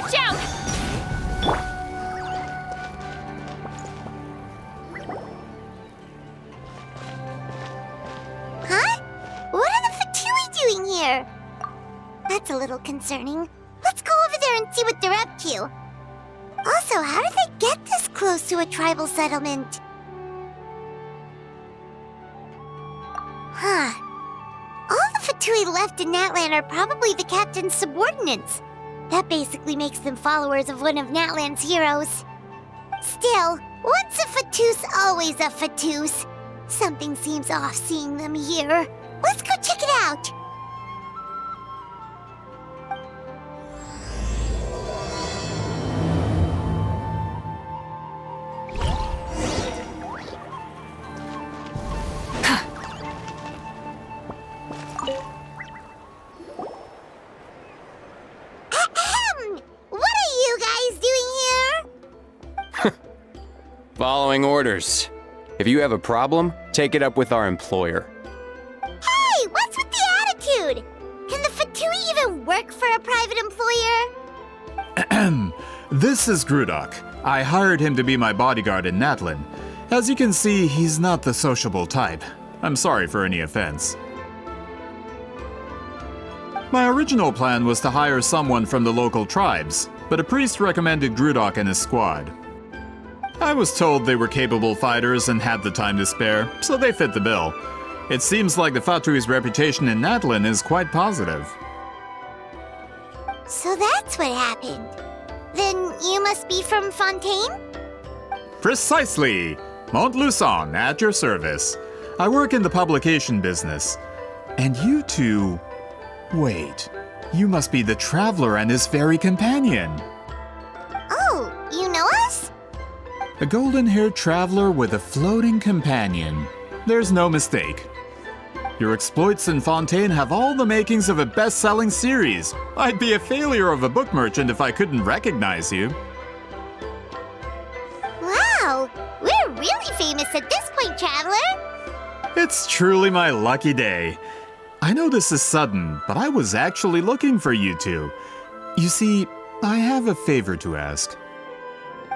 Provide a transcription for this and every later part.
Watch out! Huh? What are the Fatui doing here? That's a little concerning. Let's go over there and see what they're up to. Also, how did they get this close to a tribal settlement? Huh. All the Fatui left in Natlan are probably the captain's subordinates. That basically makes them followers of one of Natlan's heroes. Still, once a Fatus, always a Fatus. Something seems off seeing them here. Let's go check it out. Following orders. If you have a problem, take it up with our employer. Hey, what's with the attitude? Can the Fatui even work for a private employer? This is Grudok. I hired him to be my bodyguard in Natlan. As you can see, he's not the sociable type. I'm sorry for any offense. My original plan was to hire someone from the local tribes, but a priest recommended Grudok and his squad. I was told they were capable fighters and had the time to spare, so they fit the bill. It seems like the Fatui's reputation in Natlan is quite positive. So that's what happened. Then you must be from Fontaine? Precisely! Montluçon, at your service. I work in the publication business. And you two... Wait, you must be the traveler and his fairy companion. Oh, you know us? A golden-haired traveler with a floating companion. There's no mistake. Your exploits in Fontaine have all the makings of a best-selling series. I'd be a failure of a book merchant if I couldn't recognize you. Wow, we're really famous at this point, traveler. It's truly my lucky day. I know this is sudden, but I was actually looking for you two. You see, I have a favor to ask.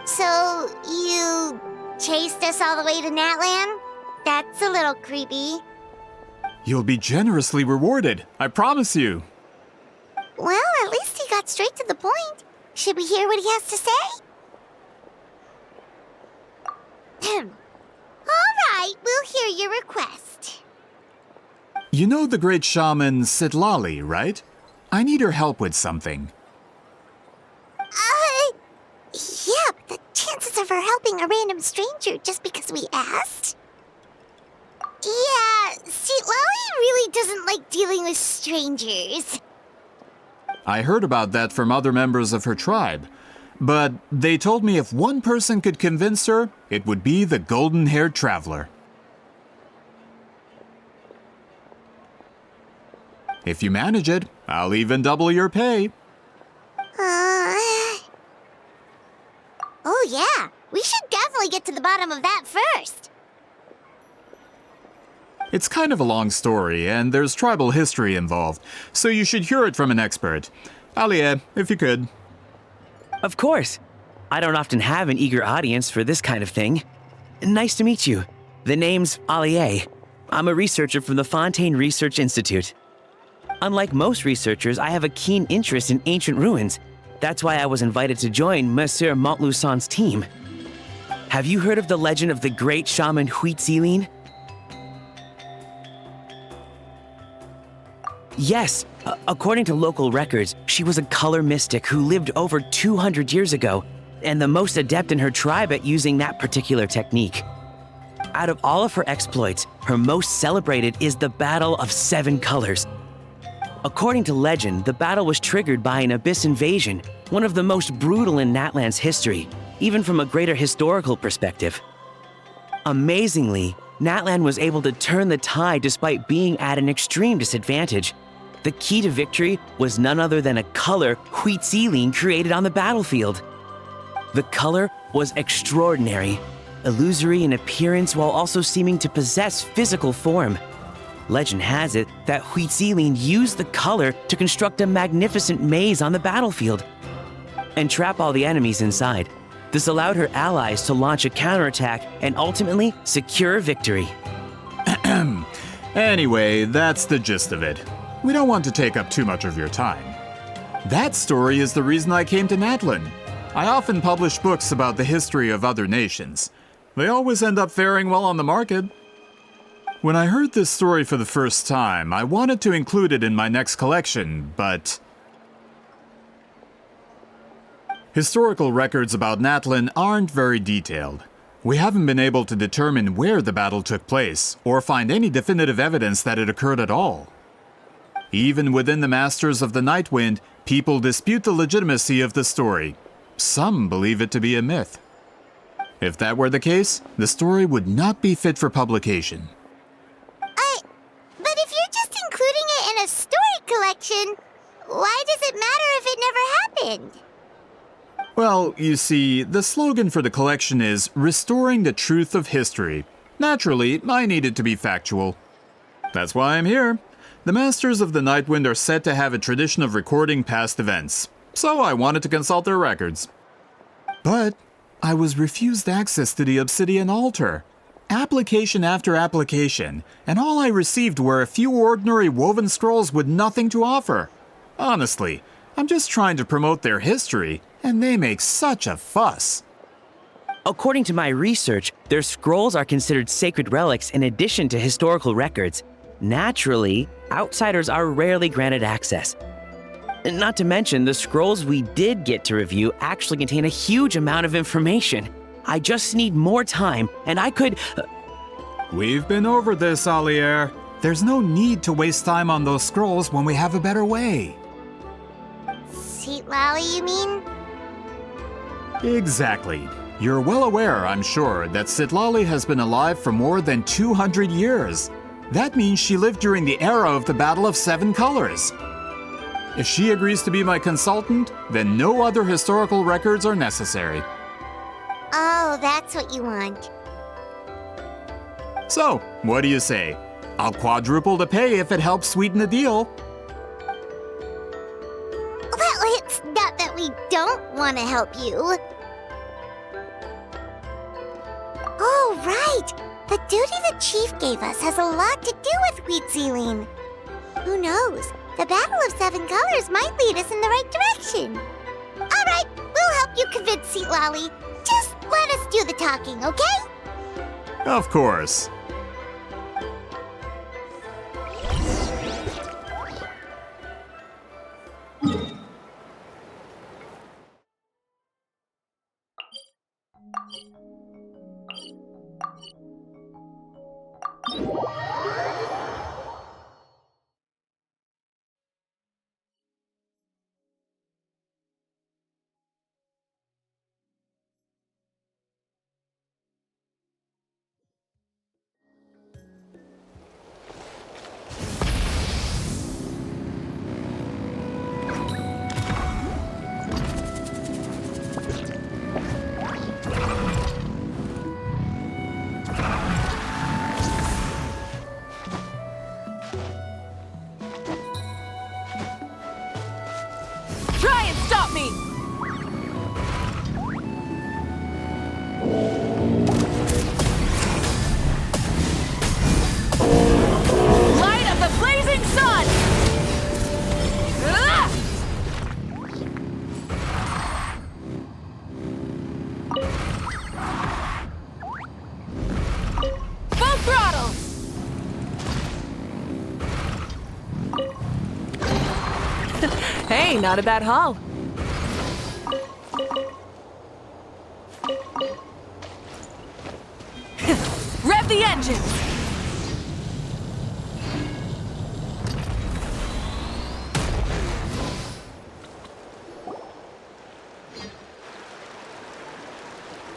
So, you chased us all the way to Natlan? That's a little creepy. You'll be generously rewarded, I promise you. Well, at least he got straight to the point. Should we hear what he has to say? All right, we'll hear your request. You know the great shaman Citlali, right? I need her help with something. Yeah, but the chances of her helping a random stranger just because we asked? Yeah, Citlali really doesn't like dealing with strangers. I heard about that from other members of her tribe. But they told me if one person could convince her, it would be the golden-haired traveler. If you manage it, I'll even double your pay. Oh yeah, we should definitely get to the bottom of that first. It's kind of a long story, and there's tribal history involved, so you should hear it from an expert. Alie, if you could. Of course. I don't often have an eager audience for this kind of thing. Nice to meet you. The name's Alie. I'm a researcher from the Fontaine Research Institute. Unlike most researchers, I have a keen interest in ancient ruins. That's why I was invited to join Monsieur Montluçon's team. Have you heard of the legend of the great shaman Citlali? Yes, according to local records, she was a color mystic who lived over 200 years ago, and the most adept in her tribe at using that particular technique. Out of all of her exploits, her most celebrated is the Battle of Seven Colors. According to legend, the battle was triggered by an abyss invasion, one of the most brutal in Natlan's history, even from a greater historical perspective. Amazingly, Natlan was able to turn the tide despite being at an extreme disadvantage. The key to victory was none other than a color Citlali created on the battlefield. The color was extraordinary, illusory in appearance while also seeming to possess physical form. Legend has it that Citlali used the color to construct a magnificent maze on the battlefield. and trap all the enemies inside. This allowed her allies to launch a counterattack and ultimately secure victory. Anyway, that's the gist of it. We don't want to take up too much of your time. That story is the reason I came to Natlan. I often publish books about the history of other nations. They always end up faring well on the market. When I heard this story for the first time, I wanted to include it in my next collection, but historical records about Natlan aren't very detailed. We haven't been able to determine where the battle took place, or find any definitive evidence that it occurred at all. Even within the Masters of the Nightwind, people dispute the legitimacy of the story. Some believe it to be a myth. If that were the case, the story would not be fit for publication. But if you're just including it in a story collection, why does it matter if it never happened? Well, you see, the slogan for the collection is Restoring the Truth of History. Naturally, I need it to be factual. That's why I'm here. The Masters of the Nightwind are said to have a tradition of recording past events, so I wanted to consult their records. But I was refused access to the Obsidian Altar. Application after application, and all I received were a few ordinary woven scrolls with nothing to offer. Honestly, I'm just trying to promote their history, and they make such a fuss. According to my research, their scrolls are considered sacred relics in addition to historical records. Naturally, outsiders are rarely granted access. Not to mention, the scrolls we did get to review actually contain a huge amount of information. I just need more time, and I could... We've been over this, Alier. There's no need to waste time on those scrolls when we have a better way. Citlali, you mean? Exactly. You're well aware, I'm sure, that Citlali has been alive for more than 200 years. That means she lived during the era of the Battle of Seven Colors. If she agrees to be my consultant, then no other historical records are necessary. Oh, that's what you want. So, what do you say? I'll quadruple the pay if it helps sweeten the deal. Well, it's not that we don't want to help you. Oh, right! The duty the chief gave us has a lot to do with wheat sealing. Who knows? The Battle of Seven Colors might lead us in the right direction. All right, we'll help you convince Citlali. Just let us do the talking, okay? Of course. Try and stop me! Light of the blazing sun! Ah! Full throttle! Hey, not a bad haul. Rev the engines!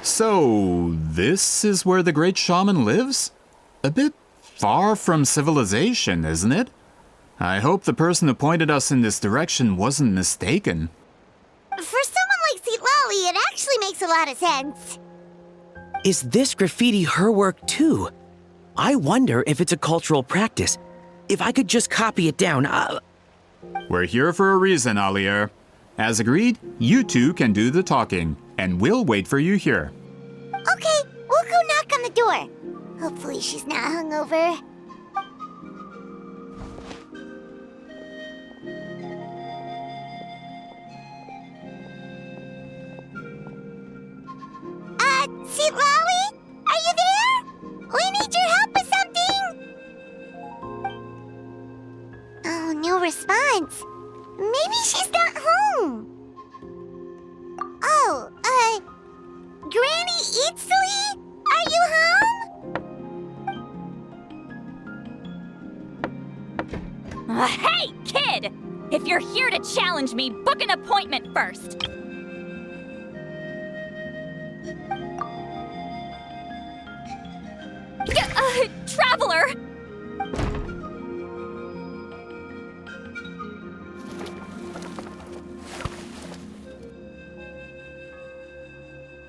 So, this is where the great shaman lives? A bit far from civilization, isn't it? I hope the person who pointed us in this direction wasn't mistaken. For someone like Citlali, it actually makes a lot of sense. Is this graffiti her work too? I wonder if it's a cultural practice. If I could just copy it down, We're here for a reason, Alier. As agreed, you two can do the talking, and we'll wait for you here. Okay, we'll go knock on the door. Hopefully she's not hungover. Citlali? Are you there? We need your help with something! Oh, no response. Maybe she's not home. Oh, Granny Citlali? Are you home? Hey, kid! If you're here to challenge me, book an appointment first. Traveler!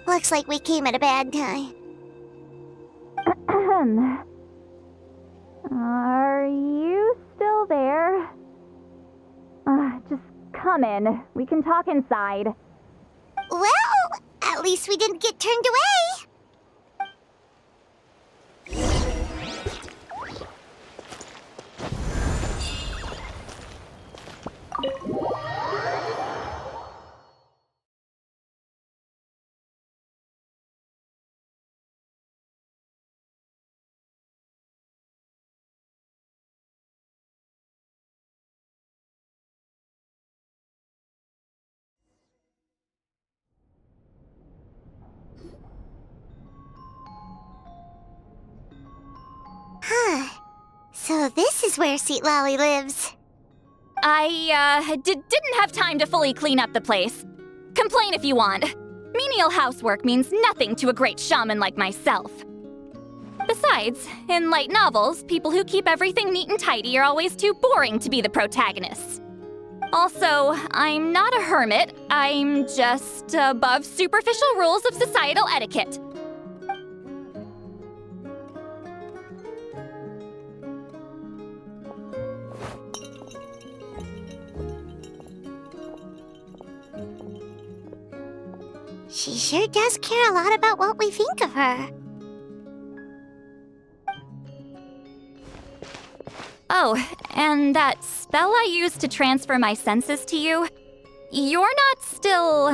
Looks like we came at a bad time. Are you still there? Just come in. We can talk inside. Well, at least we didn't get turned away. So this is where Citlali lives. I, didn't have time to fully clean up the place. Complain if you want. Menial housework means nothing to a great shaman like myself. Besides, in light novels, people who keep everything neat and tidy are always too boring to be the protagonists. Also, I'm not a hermit. I'm just above superficial rules of societal etiquette. She sure does care a lot about what we think of her. Oh, and that spell I used to transfer my senses to you, you're not still,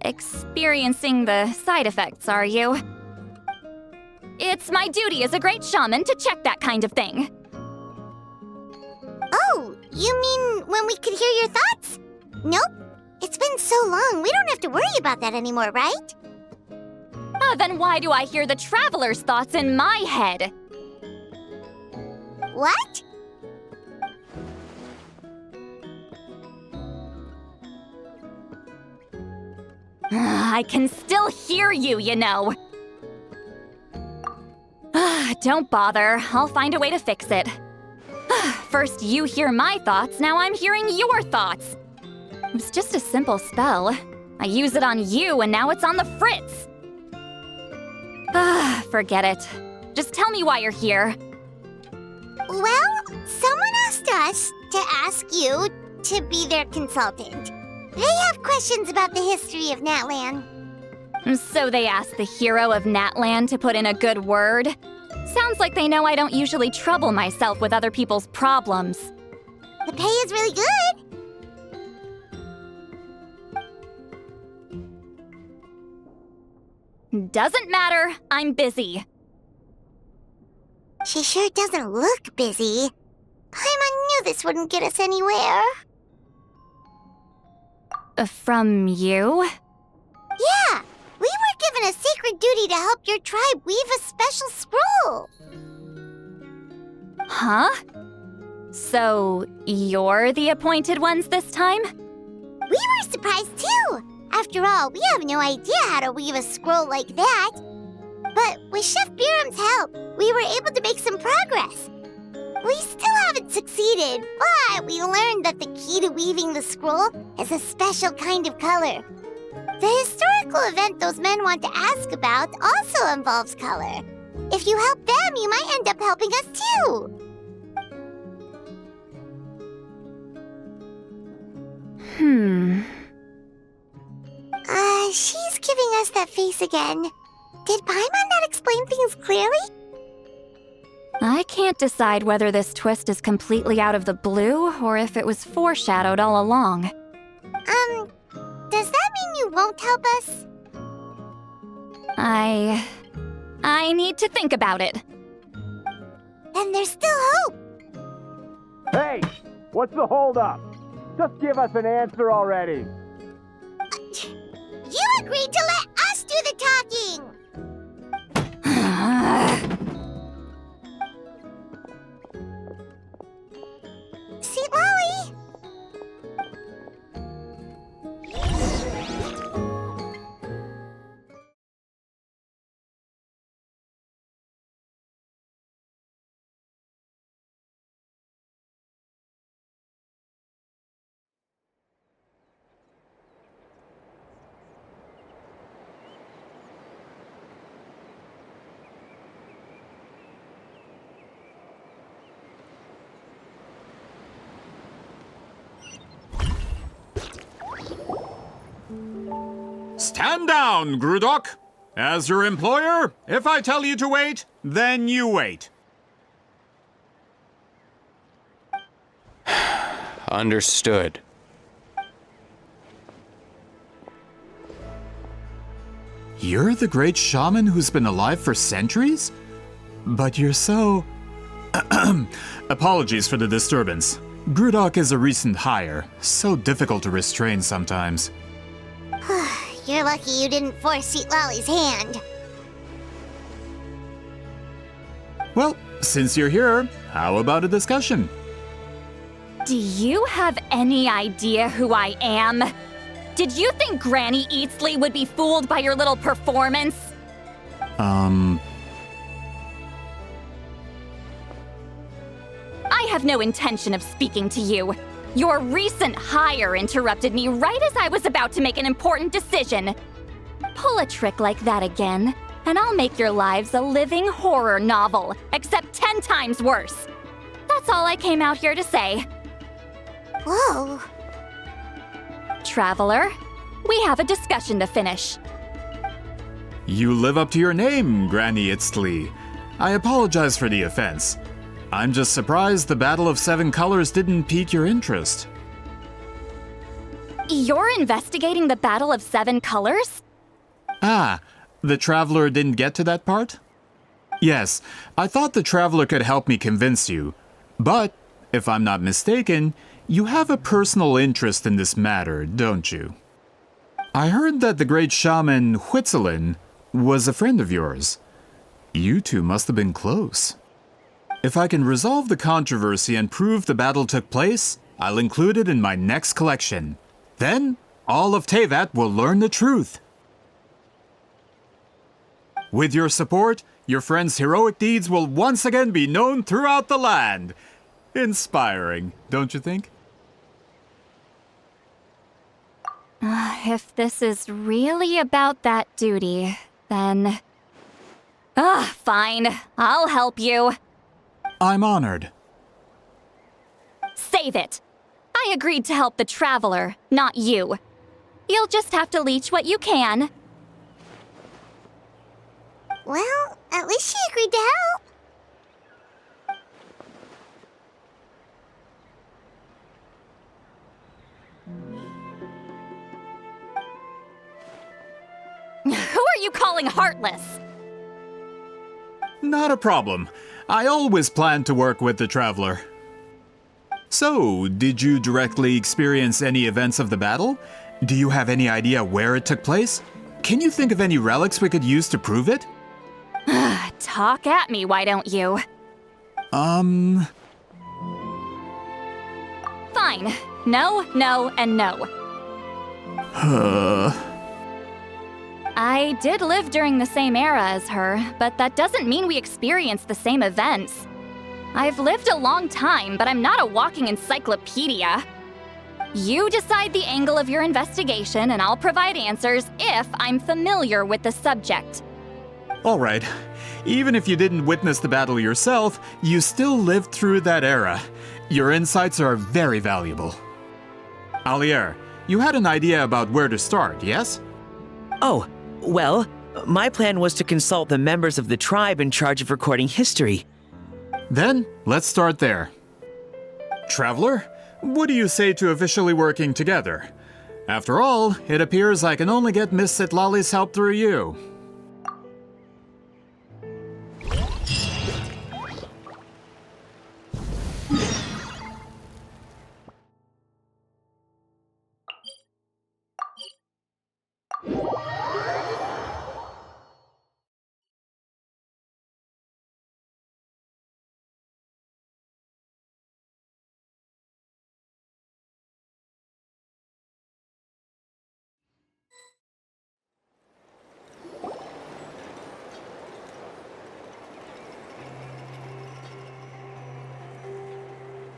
experiencing the side effects, are you? It's my duty as a great shaman to check that kind of thing. Oh, you mean when we could hear your thoughts? Nope. It's been so long, we don't have to worry about that anymore, right? Then why do I hear the traveler's thoughts in my head? What? I can still hear you, you know. Don't bother, I'll find a way to fix it. First you hear my thoughts, now I'm hearing your thoughts. It was just a simple spell. I use it on you and now it's on the fritz. Forget it. Just tell me why you're here. Well, someone asked us to ask you to be their consultant. They have questions about the history of Natlan. So they asked the hero of Natlan to put in a good word? Sounds like they know I don't usually trouble myself with other people's problems. The pay is really good. Doesn't matter, I'm busy. She sure doesn't look busy. Paimon knew this wouldn't get us anywhere. From you? Yeah, we were given a sacred duty to help your tribe weave a special scroll. Huh? So, you're the appointed ones this time? We were surprised too. After all, we have no idea how to weave a scroll like that. But with Chef Biram's help, we were able to make some progress. We still haven't succeeded, but we learned that the key to weaving the scroll is a special kind of color. The historical event those men want to ask about also involves color. If you help them, you might end up helping us too. She's giving us that face again. Did Paimon not explain things clearly? I can't decide whether this twist is completely out of the blue or if it was foreshadowed all along. Does that mean you won't help us? I need to think about it. Then there's still hope. Hey, what's the holdup? Just give us an answer already. You agreed to let us do the talking! Citlali! Stand down, Grudok. As your employer, if I tell you to wait, then you wait. Understood. You're the great shaman who's been alive for centuries? But you're so... Apologies for the disturbance. Grudok is a recent hire, so difficult to restrain sometimes. You're lucky you didn't force Citlali's hand. Well, since you're here, how about a discussion? Do you have any idea who I am? Did you think Granny Eatsley would be fooled by your little performance? I have no intention of speaking to you. Your recent hire interrupted me right as I was about to make an important decision. Pull a trick like that again, and I'll make your lives a living horror novel, except 10 times worse. That's all I came out here to say. Whoa. Traveler, we have a discussion to finish. You live up to your name, Granny Itztli. I apologize for the offense. I'm just surprised the Battle of Seven Colors didn't pique your interest. You're investigating the Battle of Seven Colors? Ah, the Traveler didn't get to that part? Yes, I thought the Traveler could help me convince you. But, if I'm not mistaken, you have a personal interest in this matter, don't you? I heard that the great shaman Huitzilin was a friend of yours. You two must have been close. If I can resolve the controversy and prove the battle took place, I'll include it in my next collection. Then, all of Teyvat will learn the truth. With your support, your friend's heroic deeds will once again be known throughout the land. Inspiring, don't you think? If this is really about that duty, then... fine. I'll help you. I'm honored. Save it. I agreed to help the Traveler, not you. You'll just have to leech what you can. Well, at least she agreed to help. Who are you calling heartless? Not a problem. I always planned to work with the Traveler. So, did you directly experience any events of the battle? Do you have any idea where it took place? Can you think of any relics we could use to prove it? Talk at me, why don't you? Fine. Fine. No, no, and no. I did live during the same era as her, but that doesn't mean we experienced the same events. I've lived a long time, but I'm not a walking encyclopedia. You decide the angle of your investigation, and I'll provide answers if I'm familiar with the subject. All right. Even if you didn't witness the battle yourself, you still lived through that era. Your insights are very valuable. Alier, you had an idea about where to start, yes? Oh, well, my plan was to consult the members of the tribe in charge of recording history. Then, let's start there. Traveler, what do you say to officially working together? After all, it appears I can only get Miss Citlali's help through you.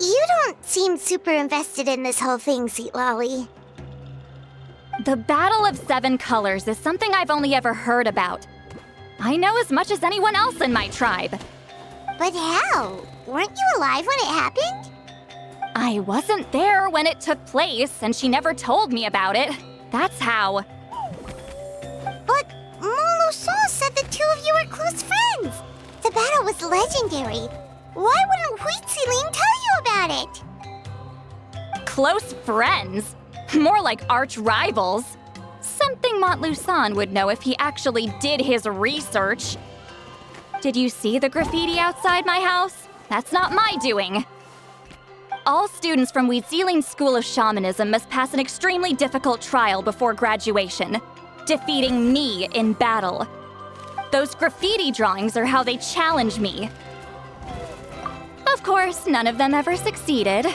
You don't seem super invested in this whole thing, Citlali. The Battle of Seven Colors is something I've only ever heard about. I know as much as anyone else in my tribe. But how? Weren't you alive when it happened? I wasn't there when it took place, and she never told me about it. That's how. But Molusan said the two of you were close friends. The battle was legendary. Why wouldn't Citlali tell you about it? Close friends? More like arch rivals. Something Montlusan would know if he actually did his research. Did you see the graffiti outside my house? That's not my doing. All students from Citlali's School of Shamanism must pass an extremely difficult trial before graduation, defeating me in battle. Those graffiti drawings are how they challenge me. Of course, none of them ever succeeded.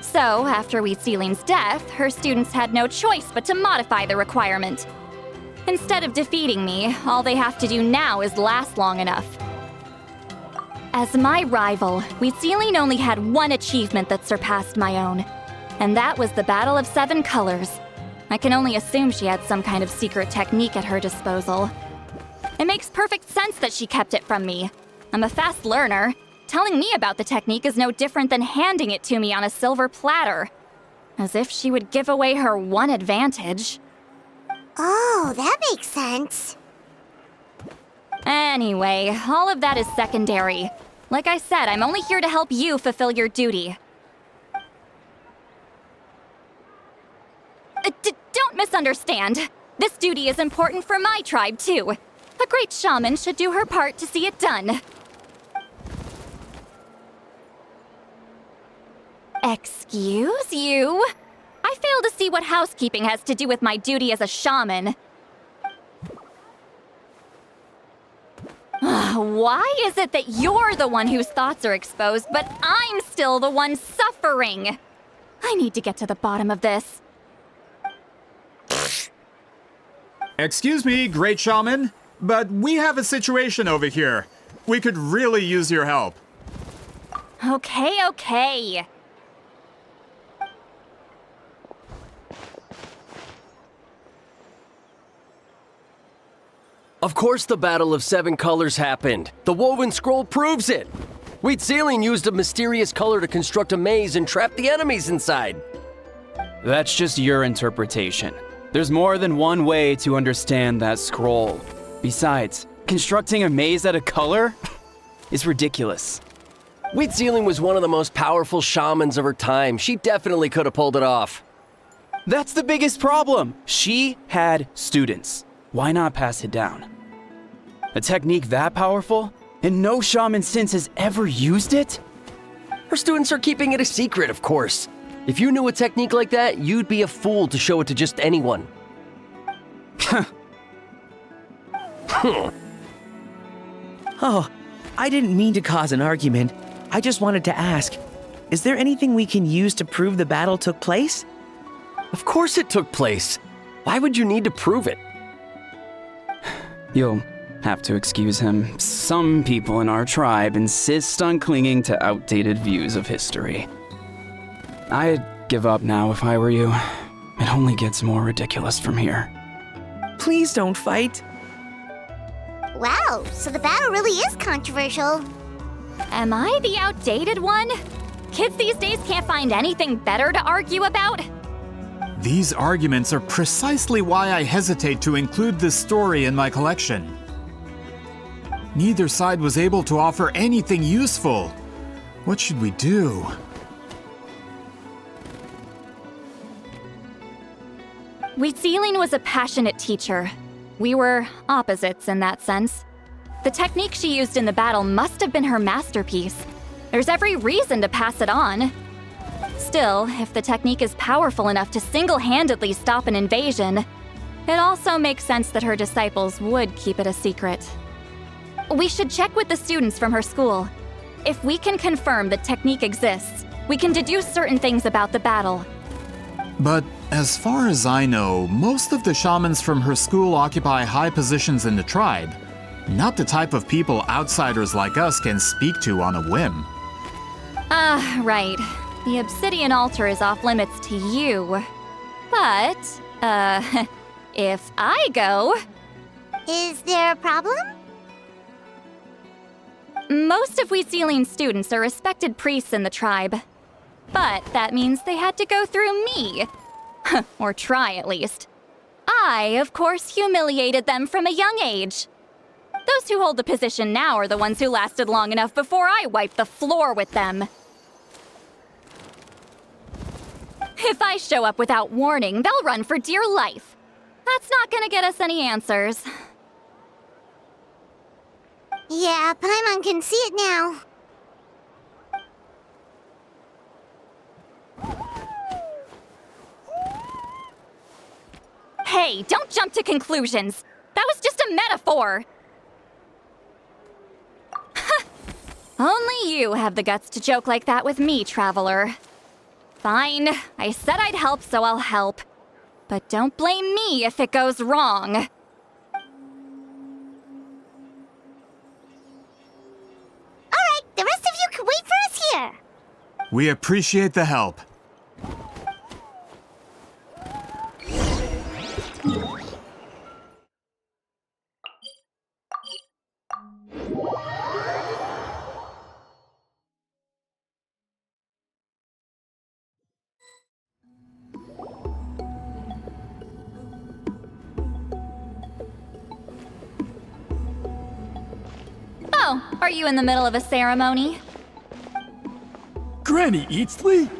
So, after Citlali's death, her students had no choice but to modify the requirement. Instead of defeating me, all they have to do now is last long enough. As my rival, Citlali only had one achievement that surpassed my own, and that was the Battle of Seven Colors. I can only assume she had some kind of secret technique at her disposal. It makes perfect sense that she kept it from me. I'm a fast learner. Telling me about the technique is no different than handing it to me on a silver platter. As if she would give away her one advantage. Oh, that makes sense. Anyway, all of that is secondary. Like I said, I'm only here to help you fulfill your duty. Don't misunderstand. This duty is important for my tribe, too. A great shaman should do her part to see it done. Excuse you? I fail to see what housekeeping has to do with my duty as a shaman. Why is it that you're the one whose thoughts are exposed, but I'm still the one suffering? I need to get to the bottom of this. Excuse me, great shaman, but we have a situation over here. We could really use your help. Okay. Of course the Battle of Seven Colors happened. The woven scroll proves it. Citlali used a mysterious color to construct a maze and trap the enemies inside. That's just your interpretation. There's more than one way to understand that scroll. Besides, constructing a maze out of color is ridiculous. Citlali was one of the most powerful shamans of her time. She definitely could have pulled it off. That's the biggest problem. She had students. Why not pass it down? A technique that powerful, and no shaman since has ever used it? Her students are keeping it a secret, of course. If you knew a technique like that, you'd be a fool to show it to just anyone. Oh, I didn't mean to cause an argument. I just wanted to ask, is there anything we can use to prove the battle took place? Of course it took place. Why would you need to prove it? You'll have to excuse him. Some people in our tribe insist on clinging to outdated views of history. I'd give up now if I were you. It only gets more ridiculous from here. Please don't fight. Wow, so the battle really is controversial. Am I the outdated one? Kids these days can't find anything better to argue about? These arguments are precisely why I hesitate to include this story in my collection. Neither side was able to offer anything useful. What should we do? Citlali was a passionate teacher. We were opposites in that sense. The technique she used in the battle must have been her masterpiece. There's every reason to pass it on. Still, if the technique is powerful enough to single-handedly stop an invasion, it also makes sense that her disciples would keep it a secret. We should check with the students from her school. If we can confirm the technique exists, we can deduce certain things about the battle. But as far as I know, most of the shamans from her school occupy high positions in the tribe. Not the type of people outsiders like us can speak to on a whim. Right. The obsidian altar is off limits to you. But, if I go... Is there a problem? Most of Citlali's students are respected priests in the tribe. But that means they had to go through me. Or try, at least. I, of course, humiliated them from a young age. Those who hold the position now are the ones who lasted long enough before I wiped the floor with them. If I show up without warning, they'll run for dear life. That's not gonna get us any answers. Yeah, Paimon can see it now. Hey, don't jump to conclusions. That was just a metaphor. Only you have the guts to joke like that with me, Traveler. Fine, I said I'd help, so I'll help. But don't blame me if it goes wrong. Alright, the rest of you can wait for us here. We appreciate the help. Oh, are you in the middle of a ceremony? Granny Citlali?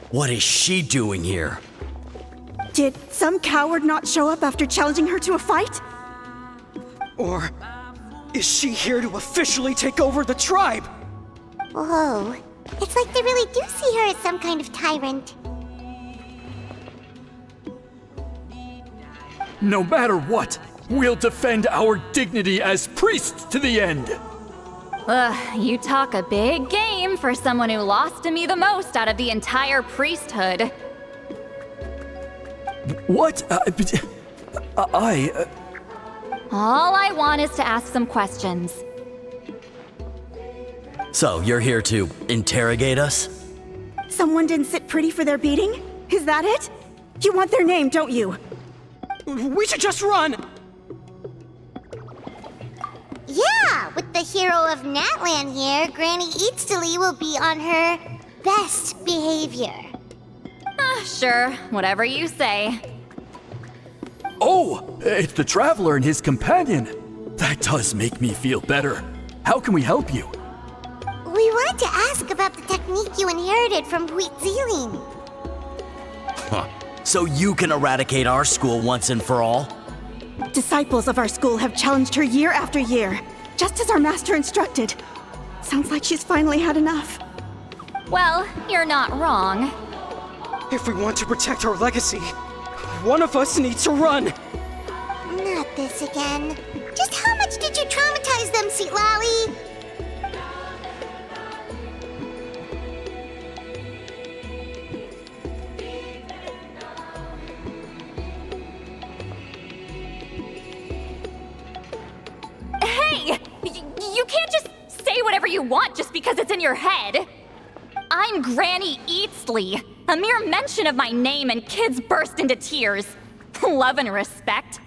What is she doing here? Did some coward not show up after challenging her to a fight? Or is she here to officially take over the tribe? Whoa, it's like they really do see her as some kind of tyrant. No matter what, we'll defend our dignity as priests to the end. You talk a big game for someone who lost to me the most out of the entire priesthood. What? All I want is to ask some questions. So, you're here to interrogate us? Someone didn't sit pretty for their beating? Is that it? You want their name, don't you? We should just run! Yeah, with the hero of Natlan here, Granny Citlali will be on her best behavior. Sure, whatever you say. Oh, it's the Traveler and his companion. That does make me feel better. How can we help you? We wanted to ask about the technique you inherited from Citlali. So you can eradicate our school once and for all? Disciples of our school have challenged her year after year, just as our master instructed. Sounds like she's finally had enough. Well, you're not wrong. If we want to protect our legacy, one of us needs to run. Not this again. Just how much did you traumatize them, Citlali? Hey! You can't just say whatever you want just because it's in your head. I'm Granny Citlali. A mere mention of my name and kids burst into tears. Love and respect?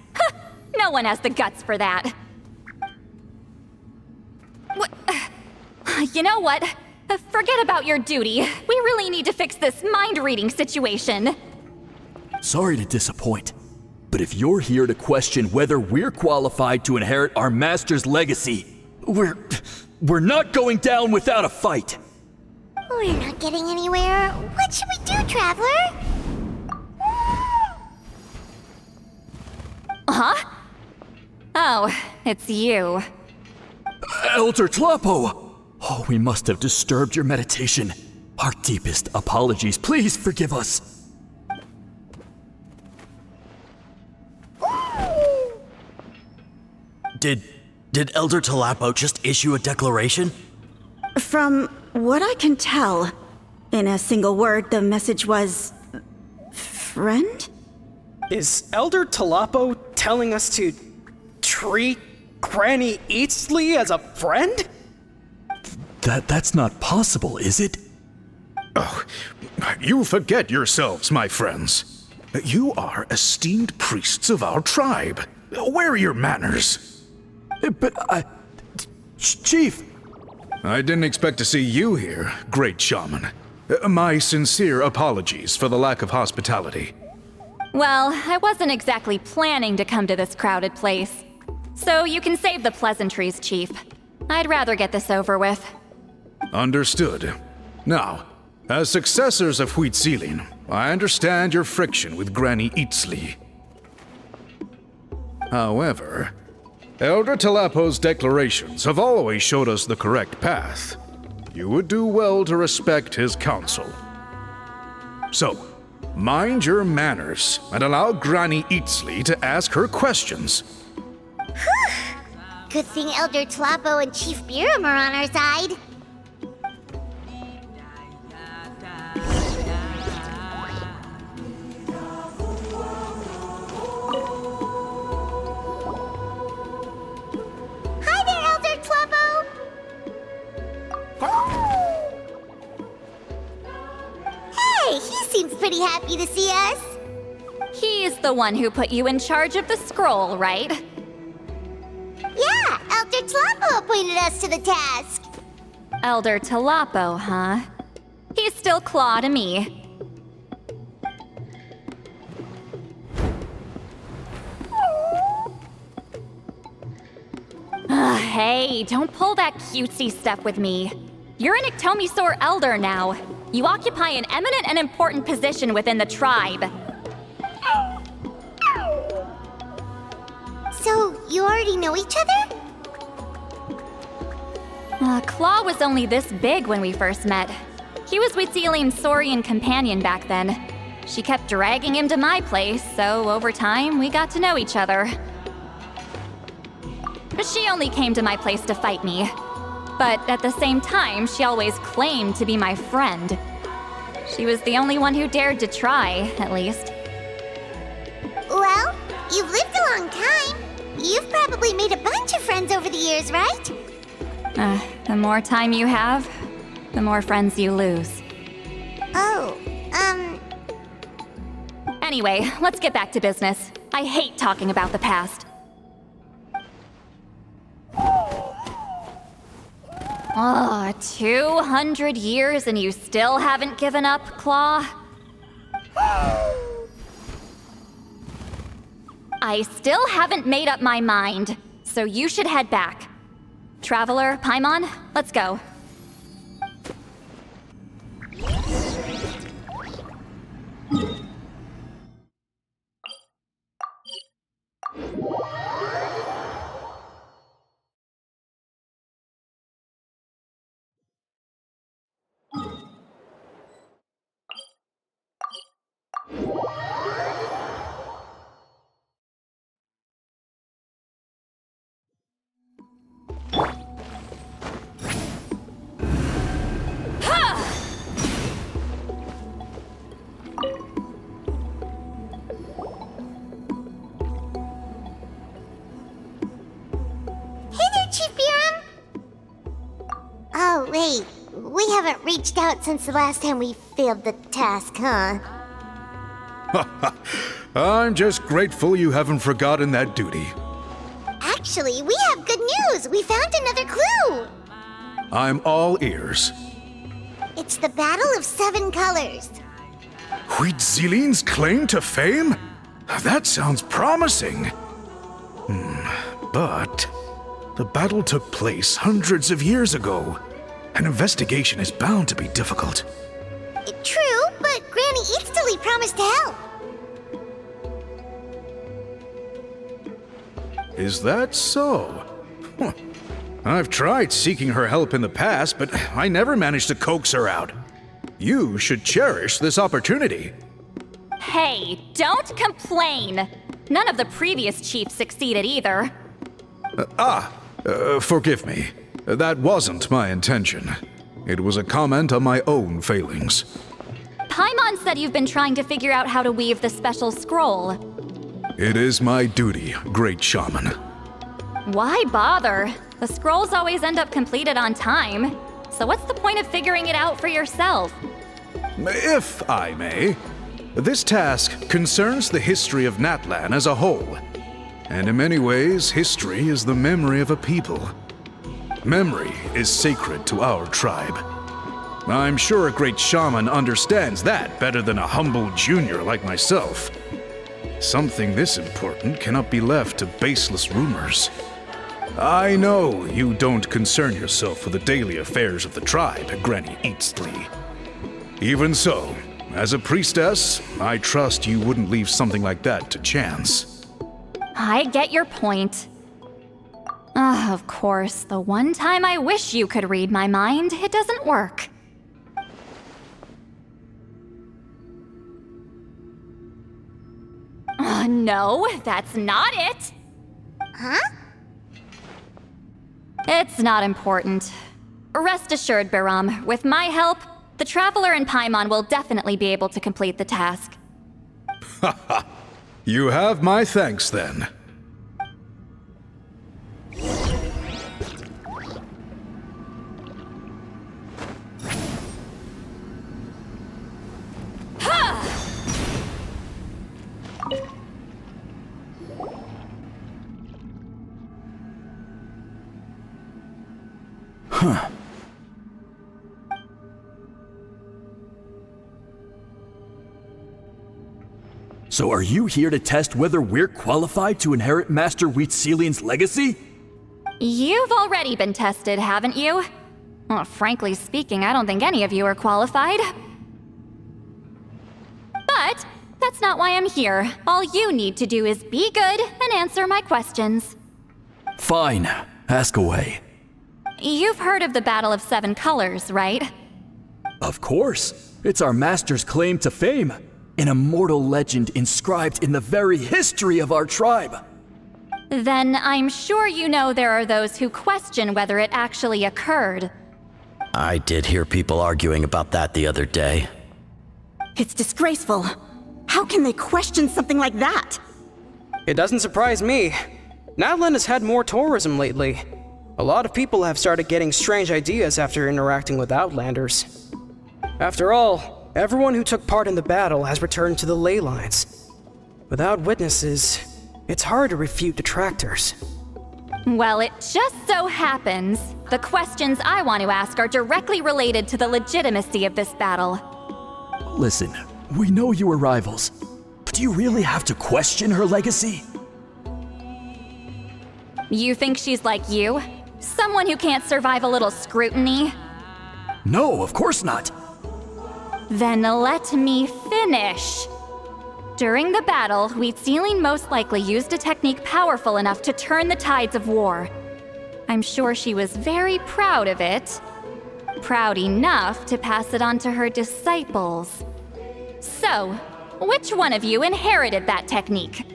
No one has the guts for that. You know what? Forget about your duty. We really need to fix this mind-reading situation. Sorry to disappoint, but if you're here to question whether we're qualified to inherit our master's legacy, we're not going down without a fight. We're not getting anywhere. What should we do, Traveler? Huh? Oh, it's you. Elder Tlapo! Oh, we must have disturbed your meditation. Our deepest apologies. Please forgive us. Did Elder Tlapo just issue a declaration? From what I can tell, in a single word, the message was... friend? Is Elder Tlapo telling us to treat Granny Eatsley as a friend? That's not possible, is it? Oh, you forget yourselves, my friends. You are esteemed priests of our tribe. Where are your manners? But Chief! I didn't expect to see you here, great shaman. My sincere apologies for the lack of hospitality. Well, I wasn't exactly planning to come to this crowded place. So you can save the pleasantries, Chief. I'd rather get this over with. Understood. Now, as successors of Huitzilin, I understand your friction with Granny Eatsley. However, Elder Tlapo's declarations have always showed us the correct path. You would do well to respect his counsel. So, mind your manners and allow Granny Eatsley to ask her questions. Good thing Elder Tlapo and Chief Biram are on our side. Hi there, Elder Tlapo! Hey, he seems pretty happy to see us. He's the one who put you in charge of the scroll, right? Yeah, Elder Tlapo appointed us to the task. Elder Tlapo, huh? He's still Claw to me. Hey, don't pull that cutesy stuff with me. You're an Iktomi-Sor Elder now. You occupy an eminent and important position within the tribe. So, you already know each other? Claw was only this big when we first met. He was Huitzilin's Saurian companion back then. She kept dragging him to my place, so over time, we got to know each other. But she only came to my place to fight me. But at the same time, she always claimed to be my friend. She was the only one who dared to try, at least. Well, you've lived a long time. You've probably made a bunch of friends over the years, right? The more time you have, the more friends you lose. Oh, Anyway, let's get back to business. I hate talking about the past. 200 years and you still haven't given up, Claw? I still haven't made up my mind, so you should head back. Traveler, Paimon, let's go. Oh, wait. We haven't reached out since the last time we failed the task, huh? I'm just grateful you haven't forgotten that duty. Actually, we have good news! We found another clue! I'm all ears. It's the Battle of Seven Colors. Huitzilin's claim to fame? That sounds promising. But the battle took place hundreds of years ago. An investigation is bound to be difficult. True, but Granny Eatsley promised to help. Is that so? I've tried seeking her help in the past, but I never managed to coax her out. You should cherish this opportunity. Hey, don't complain! None of the previous chiefs succeeded either. Forgive me. That wasn't my intention. It was a comment on my own failings. Paimon said you've been trying to figure out how to weave the special scroll. It is my duty, great shaman. Why bother? The scrolls always end up completed on time. So what's the point of figuring it out for yourself? If I may, this task concerns the history of Natlan as a whole. And in many ways, history is the memory of a people. Memory is sacred to our tribe. I'm sure a great shaman understands that better than a humble junior like myself. Something this important cannot be left to baseless rumors. I know you don't concern yourself with the daily affairs of the tribe, Granny Eatsley. Even so, as a priestess, I trust you wouldn't leave something like that to chance. I get your point. Of course, the one time I wish you could read my mind, it doesn't work. No, that's not it! Huh? It's not important. Rest assured, Biram, with my help, the Traveler and Paimon will definitely be able to complete the task. Haha. You have my thanks then. Huh. So are you here to test whether we're qualified to inherit Master Huitzilin's legacy? You've already been tested, haven't you? Well, frankly speaking, I don't think any of you are qualified. But that's not why I'm here. All you need to do is be good and answer my questions. Fine. Ask away. You've heard of the Battle of Seven Colors, right? Of course. It's our master's claim to fame. An immortal legend inscribed in the very history of our tribe. Then I'm sure you know there are those who question whether it actually occurred. I did hear people arguing about that the other day. It's disgraceful. How can they question something like that? It doesn't surprise me. Natlan has had more tourism lately. A lot of people have started getting strange ideas after interacting with Outlanders. After all, everyone who took part in the battle has returned to the ley lines. Without witnesses, it's hard to refute detractors. Well, it just so happens the questions I want to ask are directly related to the legitimacy of this battle. Listen, we know you were rivals, but do you really have to question her legacy? You think she's like you? Someone who can't survive a little scrutiny? No, of course not. Then let me finish. During the battle, Huitzilin most likely used a technique powerful enough to turn the tides of war. I'm sure she was very proud of it. Proud enough to pass it on to her disciples. So, which one of you inherited that technique?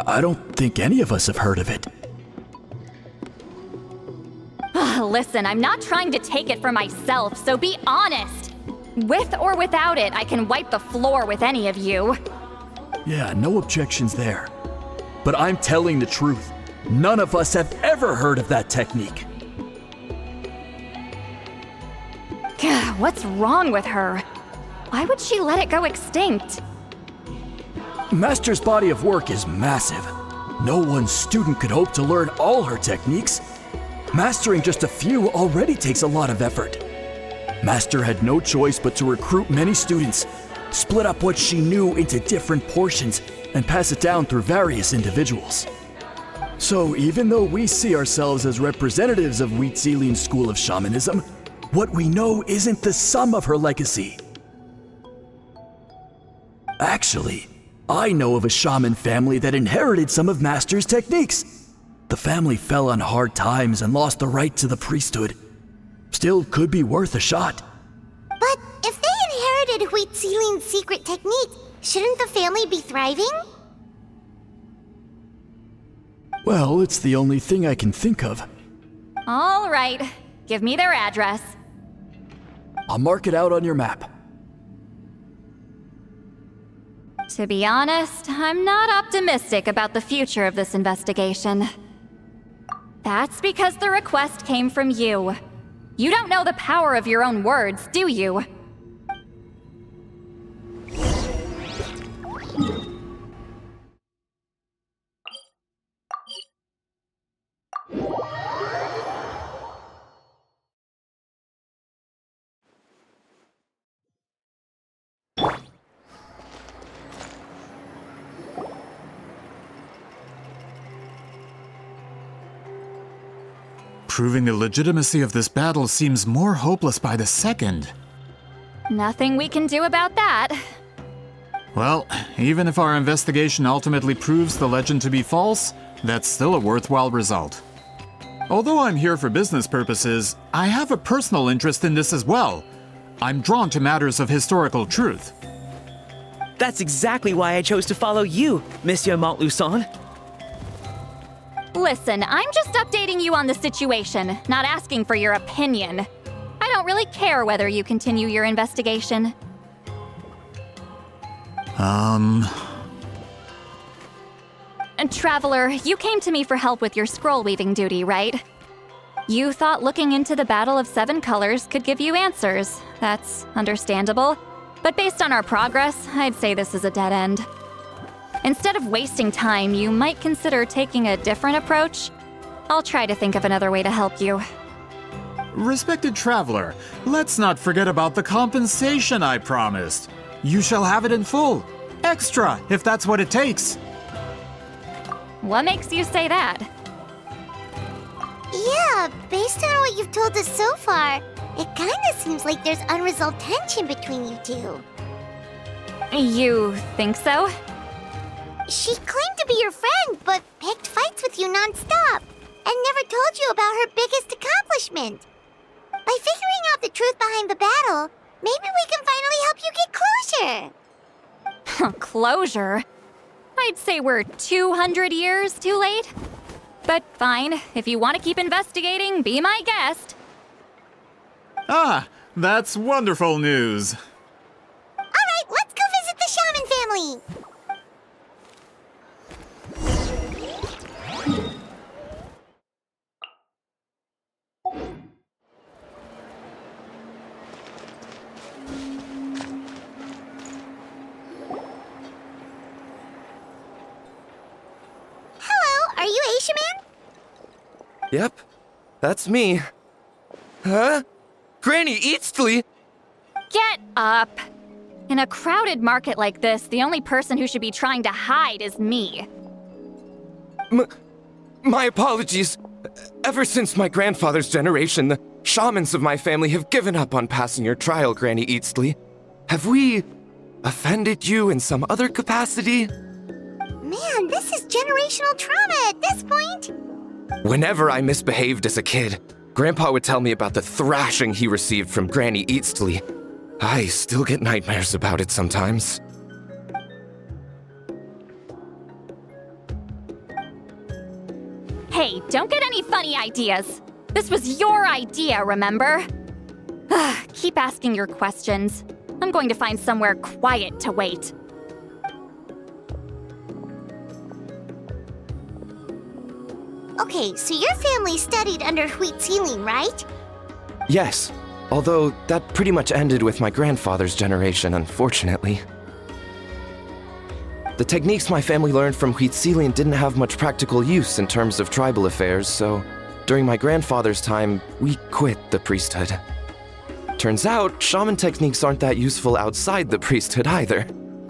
I don't think any of us have heard of it. Listen, I'm not trying to take it for myself, so be honest. With or without it, I can wipe the floor with any of you. Yeah, no objections there. But I'm telling the truth. None of us have ever heard of that technique. What's wrong with her? Why would she let it go extinct? Master's body of work is massive. No one student could hope to learn all her techniques. Mastering just a few already takes a lot of effort. Master had no choice but to recruit many students, split up what she knew into different portions, and pass it down through various individuals. So even though we see ourselves as representatives of Citlali's school of shamanism, what we know isn't the sum of her legacy. Actually, I know of a shaman family that inherited some of Master's techniques. The family fell on hard times and lost the right to the priesthood. Still could be worth a shot. But if they inherited Citlali's secret technique, shouldn't the family be thriving? Well, it's the only thing I can think of. All right, give me their address. I'll mark it out on your map. To be honest, I'm not optimistic about the future of this investigation. That's because the request came from you. You don't know the power of your own words, do you? Proving the legitimacy of this battle seems more hopeless by the second. Nothing we can do about that. Well, even if our investigation ultimately proves the legend to be false, that's still a worthwhile result. Although I'm here for business purposes, I have a personal interest in this as well. I'm drawn to matters of historical truth. That's exactly why I chose to follow you, Monsieur Montluçon. Listen, I'm just updating you on the situation, not asking for your opinion. I don't really care whether you continue your investigation. And Traveler, you came to me for help with your scroll weaving duty, right? You thought looking into the Battle of Seven Colors could give you answers. That's understandable. But based on our progress, I'd say this is a dead end. Instead of wasting time, you might consider taking a different approach. I'll try to think of another way to help you. Respected traveler, let's not forget about the compensation I promised. You shall have it in full. Extra, if that's what it takes. What makes you say that? Yeah, based on what you've told us so far, it kinda seems like there's unresolved tension between you two. You think so? She claimed to be your friend, but picked fights with you non-stop, and never told you about her biggest accomplishment. By figuring out the truth behind the battle, maybe we can finally help you get closure. Closure? I'd say we're 200 years too late. But fine, if you want to keep investigating, be my guest. Ah, that's wonderful news. Alright, let's go visit the shaman family! Are you Aisha Man? Yep, that's me. Huh? Granny Eastly? Get up! In a crowded market like this, the only person who should be trying to hide is me. My apologies. Ever since my grandfather's generation, the shamans of my family have given up on passing your trial, Granny Eastly. Have we offended you in some other capacity? Man, this is generational trauma at this point. Whenever I misbehaved as a kid, Grandpa would tell me about the thrashing he received from Granny Eastly. I still get nightmares about it sometimes. Hey, don't get any funny ideas. This was your idea, remember? Keep asking your questions. I'm going to find somewhere quiet to wait. Okay, so your family studied under Citlali, right? Yes, Although, that pretty much ended with my grandfather's generation, unfortunately. The techniques my family learned from Citlali didn't have much practical use in terms of tribal affairs, so during my grandfather's time, we quit the priesthood. Turns out, shaman techniques aren't that useful outside the priesthood either.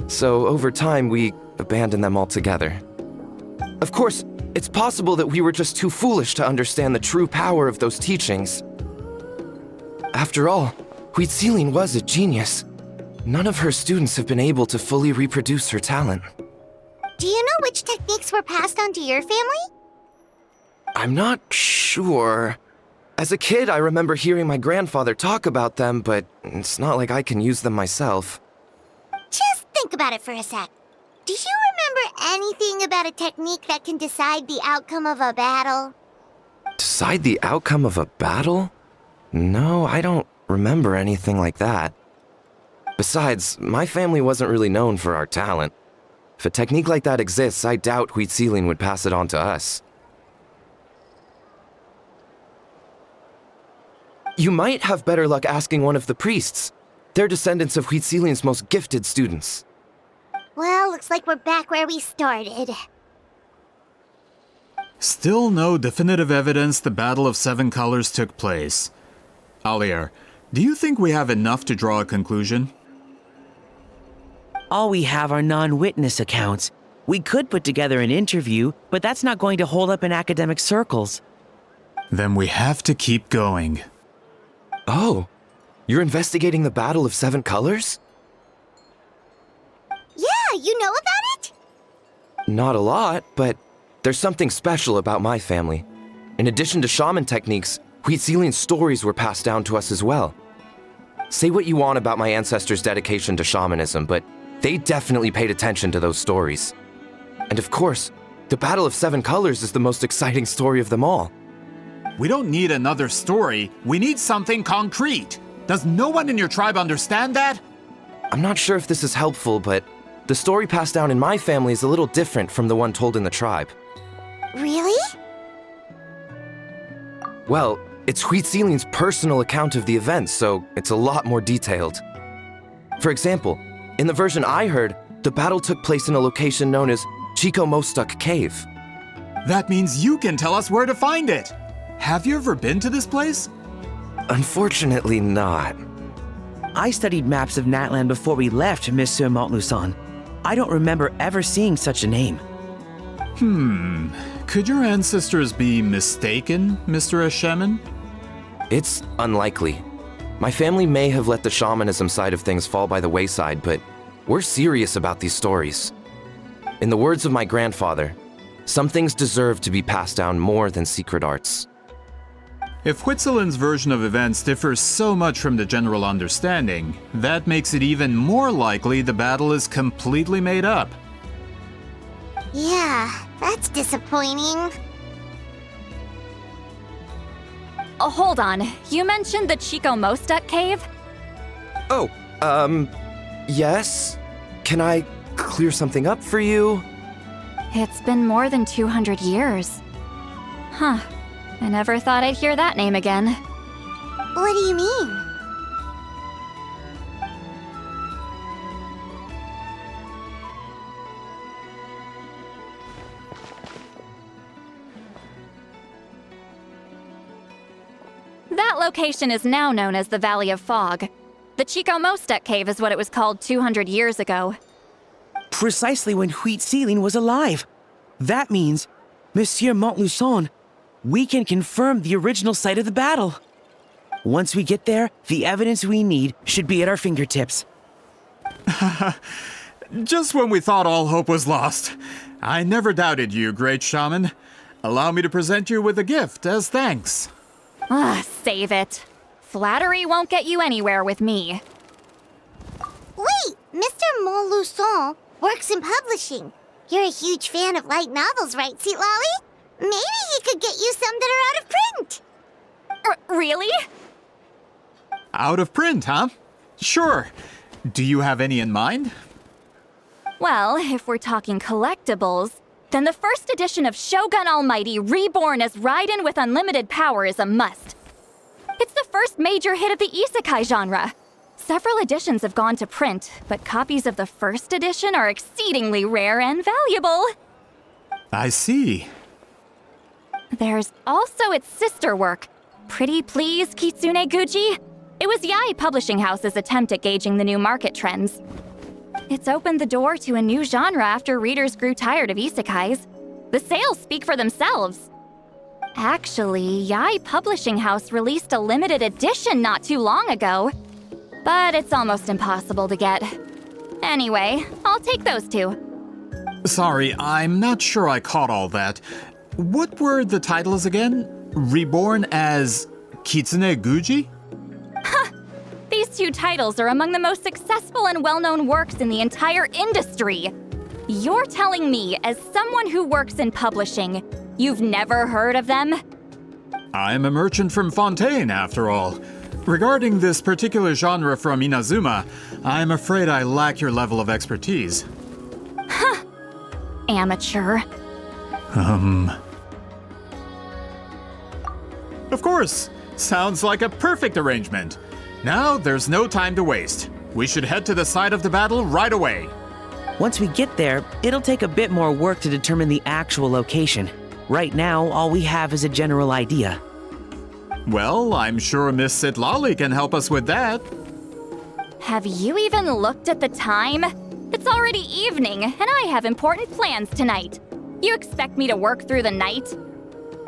So over time, we abandoned them altogether. Of course, it's possible that we were just too foolish to understand the true power of those teachings. After all, Citlali was a genius. None of her students have been able to fully reproduce her talent. Do you know which techniques were passed on to your family? I'm not sure. As a kid, I remember hearing my grandfather talk about them, but it's not like I can use them myself. Just think about it for a sec. Do you remember anything about a technique that can decide the outcome of a battle? Decide the outcome of a battle? No, I don't remember anything like that. Besides, my family wasn't really known for our talent. If a technique like that exists, I doubt Citlali would pass it on to us. You might have better luck asking one of the priests. They're descendants of Citlali's most gifted students. Well, looks like we're back where we started. Still no definitive evidence the Battle of Seven Colors took place. Alier, do you think we have enough to draw a conclusion? All we have are non-witness accounts. We could put together an interview, but that's not going to hold up in academic circles. Then we have to keep going. Oh, you're investigating the Battle of Seven Colors? Yeah, you know about it? Not a lot, but there's something special about my family. In addition to shaman techniques, Citlali's stories were passed down to us as well. Say what you want about my ancestors' dedication to shamanism, but they definitely paid attention to those stories. And of course, the Battle of Seven Colors is the most exciting story of them all. We don't need another story. We need something concrete. Does no one in your tribe understand that? I'm not sure if this is helpful, but the story passed down in my family is a little different from the one told in the tribe. Really? Well, it's Citlali's personal account of the events, so it's a lot more detailed. For example, in the version I heard, the battle took place in a location known as Chico Mostuk Cave. That means you can tell us where to find it. Have you ever been to this place? Unfortunately not. I studied maps of Natlan before we left, Monsieur Montluçon. I don't remember ever seeing such a name. Could your ancestors be mistaken, Mr. Shaman? It's unlikely. My family may have let the shamanism side of things fall by the wayside, but we're serious about these stories. In the words of my grandfather, some things deserve to be passed down more than secret arts. If Citlali's version of events differs so much from the general understanding, that makes it even more likely the battle is completely made up. Yeah, that's disappointing. Oh, hold on. You mentioned the Chico Mostuk cave? Oh, yes? Can I clear something up for you? It's been more than 200 years. Huh. I never thought I'd hear that name again. What do you mean? That location is now known as the Valley of Fog. The Chico Mostuk cave is what it was called 200 years ago. Precisely when Citlali was alive. That means, Monsieur Montluçon, we can confirm the original site of the battle. Once we get there, the evidence we need should be at our fingertips. Just when we thought all hope was lost. I never doubted you, great shaman. Allow me to present you with a gift as thanks. Save it. Flattery won't get you anywhere with me. Wait, Mr. Montluçon works in publishing. You're a huge fan of light novels, right, Citlali? Maybe he could get you some that are out of print. Really? Out of print, huh? Sure. Do you have any in mind? Well, if we're talking collectibles, then the first edition of Shogun Almighty Reborn as Raiden with Unlimited Power is a must. It's the first major hit of the isekai genre. Several editions have gone to print, but copies of the first edition are exceedingly rare and valuable. I see. There's also its sister work, Pretty Please Kitsune Guji. It was Yae Publishing House's attempt at gauging the new market trends. It's opened the door to a new genre after readers grew tired of isekais. The sales speak for themselves. Actually, Yae Publishing House released a limited edition not too long ago, but it's almost impossible to get. Anyway, I'll take those two. Sorry, I'm not sure I caught all that. What were the titles again? Reborn as Kitsune Guji? These two titles are among the most successful and well-known works in the entire industry. You're telling me, as someone who works in publishing, you've never heard of them? I'm a merchant from Fontaine, after all. Regarding this particular genre from Inazuma, I'm afraid I lack your level of expertise. Amateur. Of course! Sounds like a perfect arrangement. Now, there's no time to waste. We should head to the site of the battle right away. Once we get there, it'll take a bit more work to determine the actual location. Right now, all we have is a general idea. Well, I'm sure Miss Citlali can help us with that. Have you even looked at the time? It's already evening, and I have important plans tonight. You expect me to work through the night?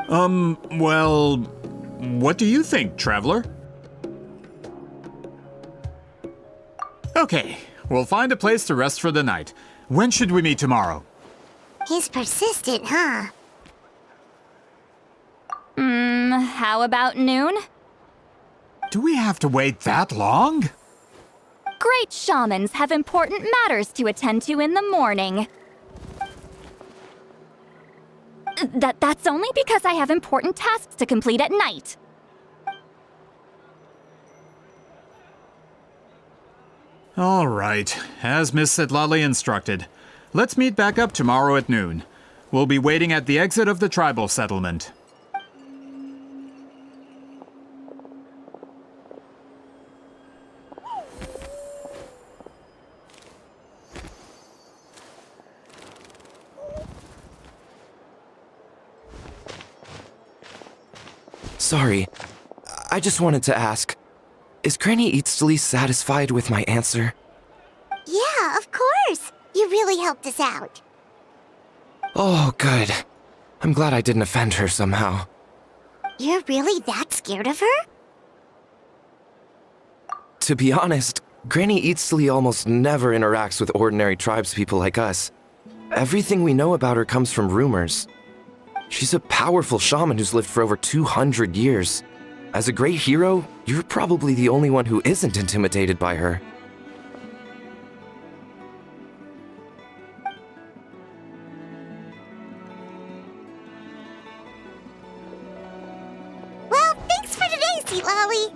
Well, what do you think, traveler? Okay, we'll find a place to rest for the night. When should we meet tomorrow? He's persistent, huh? How about noon? Do we have to wait that long? Great shamans have important matters to attend to in the morning. That's only because I have important tasks to complete at night. All right, as Miss Citlali instructed. Let's meet back up tomorrow at noon. We'll be waiting at the exit of the tribal settlement. Sorry, I just wanted to ask, is Granny Eatsley satisfied with my answer? Yeah, of course. You really helped us out. Oh, good. I'm glad I didn't offend her somehow. You're really that scared of her? To be honest, Granny Eatsley almost never interacts with ordinary tribespeople like us. Everything we know about her comes from rumors. She's a powerful shaman who's lived for over 200 years. As a great hero, you're probably the only one who isn't intimidated by her. Well, thanks for today, Citlali.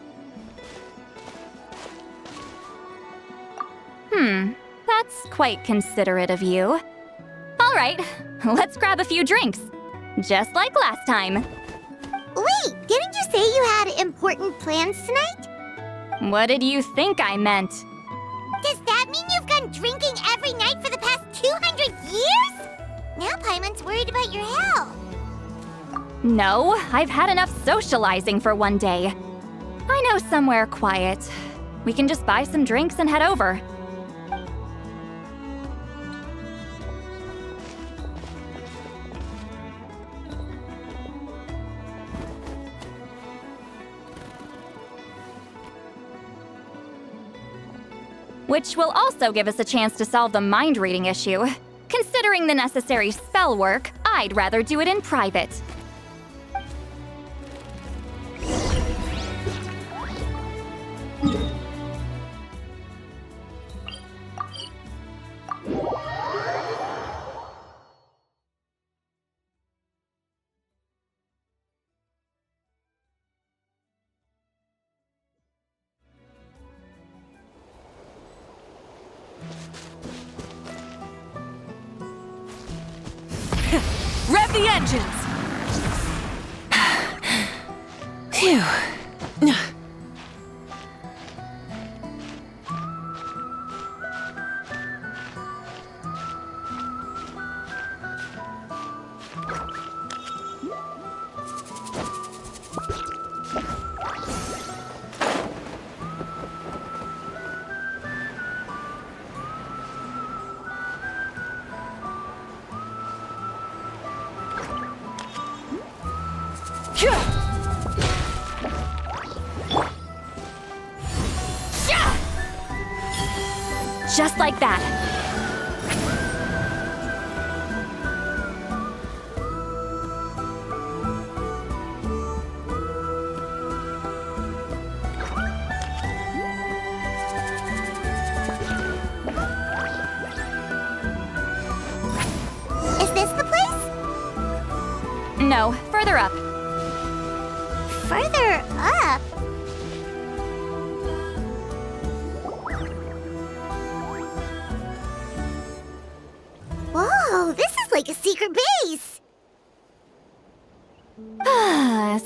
That's quite considerate of you. All right, let's grab a few drinks. Just like last time. Wait, didn't you say you had important plans tonight? What did you think I meant? Does that mean you've gone drinking every night for the past 200 years? Now Paimon's worried about your health. No, I've had enough socializing for one day. I know somewhere quiet. We can just buy some drinks and head over. Which will also give us a chance to solve the mind-reading issue. Considering the necessary spell work, I'd rather do it in private. Rev the engines! Phew. Just like that. Is this the place? No, further up. Further up? Whoa, this is like a secret base!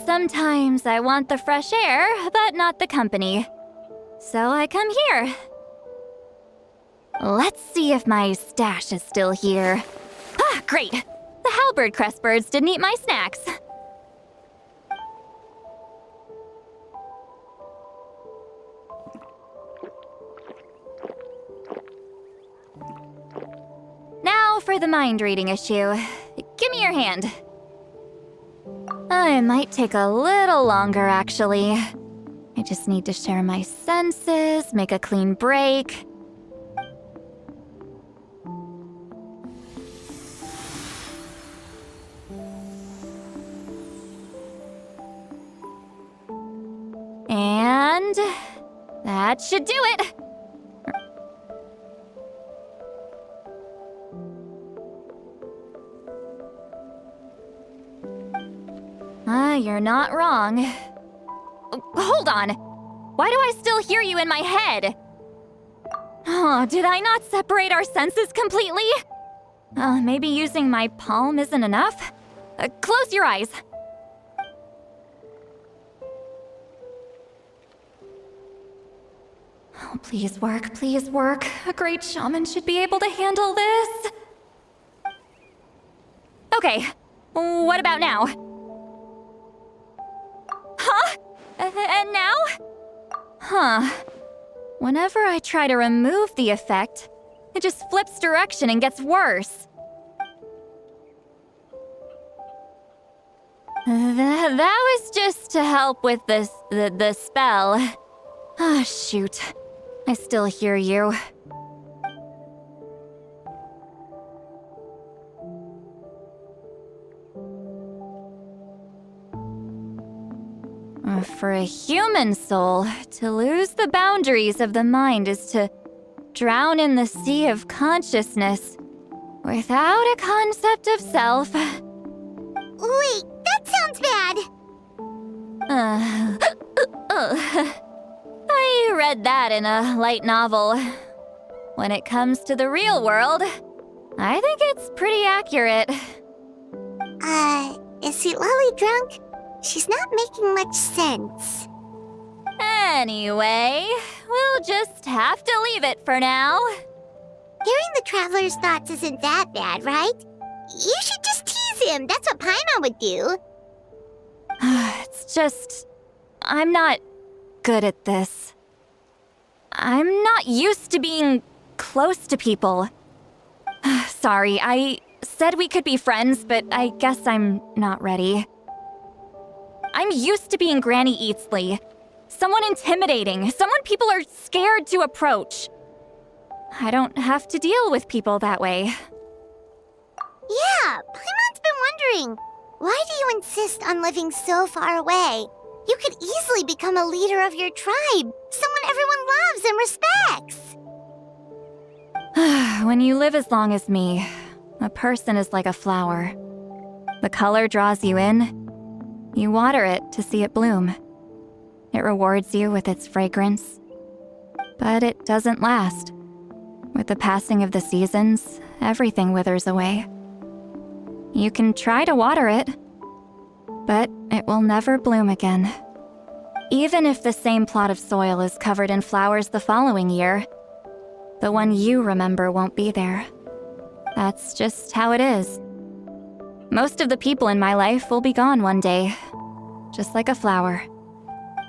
Sometimes I want the fresh air, but not the company. So I come here. Let's see if my stash is still here. Ah, great! The halberd crest birds didn't eat my snacks. Now for the mind-reading issue. Give me your hand. It might take a little longer, actually. I just need to share my senses, make a clean break. And that should do it. You're not wrong. Hold on. Why do I still hear you in my head? Oh, did I not separate our senses completely? Maybe using my palm isn't enough? Close your eyes. Oh, please work, please work. A great shaman should be able to handle this. Okay, what about now? Huh? And now? Huh. Whenever I try to remove the effect, it just flips direction and gets worse. That was just to help with the spell. Ah, shoot. I still hear you. For a human soul, to lose the boundaries of the mind is to drown in the sea of consciousness without a concept of self. Wait, that sounds bad. I read that in a light novel. When it comes to the real world, I think it's pretty accurate. Is Citlali drunk? She's not making much sense. Anyway, we'll just have to leave it for now. Hearing the traveler's thoughts isn't that bad, right? You should just tease him. That's what Pyro would do. It's just... I'm not good at this. I'm not used to being close to people. Sorry, I said we could be friends, but I guess I'm not ready. I'm used to being Granny Eatsley. Someone intimidating, someone people are scared to approach. I don't have to deal with people that way. Yeah, Paimon's been wondering, why do you insist on living so far away? You could easily become a leader of your tribe, someone everyone loves and respects. When you live as long as me, a person is like a flower. The color draws you in. You water it to see it bloom. It rewards you with its fragrance. But it doesn't last. With the passing of the seasons, everything withers away. You can try to water it, but it will never bloom again. Even if the same plot of soil is covered in flowers the following year, the one you remember won't be there. That's just how it is. Most of the people in my life will be gone one day, just like a flower.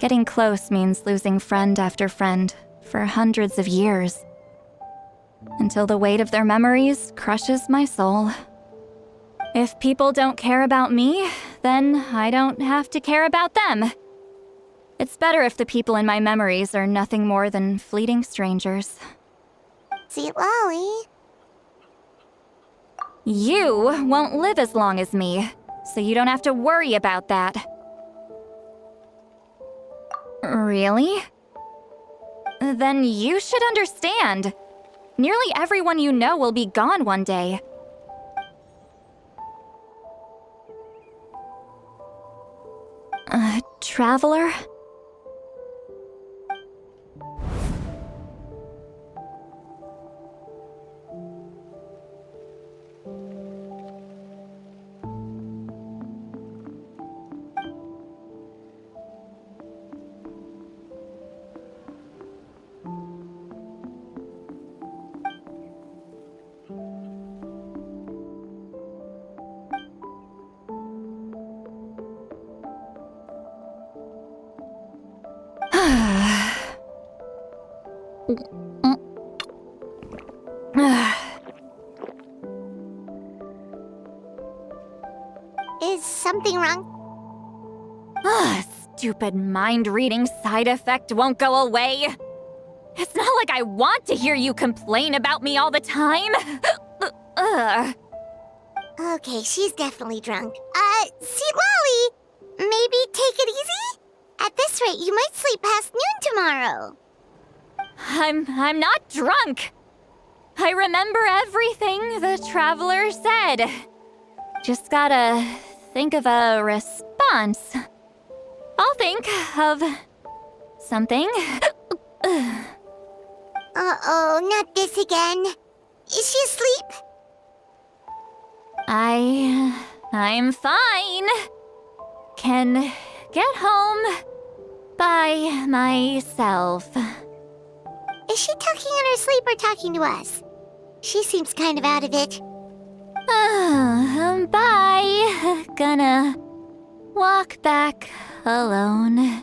Getting close means losing friend after friend for hundreds of years, until the weight of their memories crushes my soul. If people don't care about me, then I don't have to care about them. It's better if the people in my memories are nothing more than fleeting strangers. Citlali. You won't live as long as me, so you don't have to worry about that. Really? Then you should understand. Nearly everyone you know will be gone one day. Traveler? Is something wrong? Stupid mind-reading side effect won't go away. It's not like I want to hear you complain about me all the time. Okay, she's definitely drunk. Citlali, maybe take it easy? At this rate, you might sleep past noon tomorrow. I'm not drunk. I remember everything the traveler said. Just gotta think of a response. I'll think of something. Uh-oh, not this again. Is she asleep? I'm fine. Can get home by myself. Is she talking in her sleep or talking to us? She seems kind of out of it. Bye. Gonna walk back alone.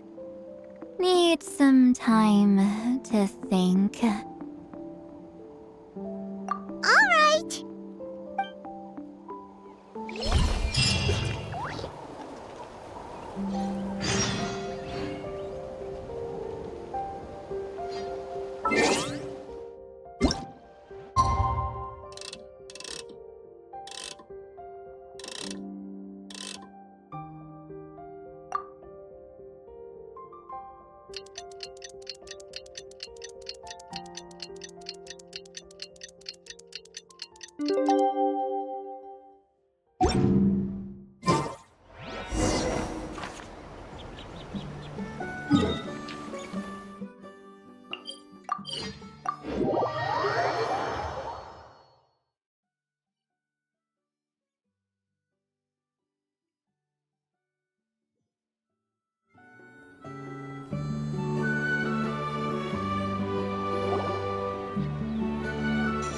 Need some time to think. All right.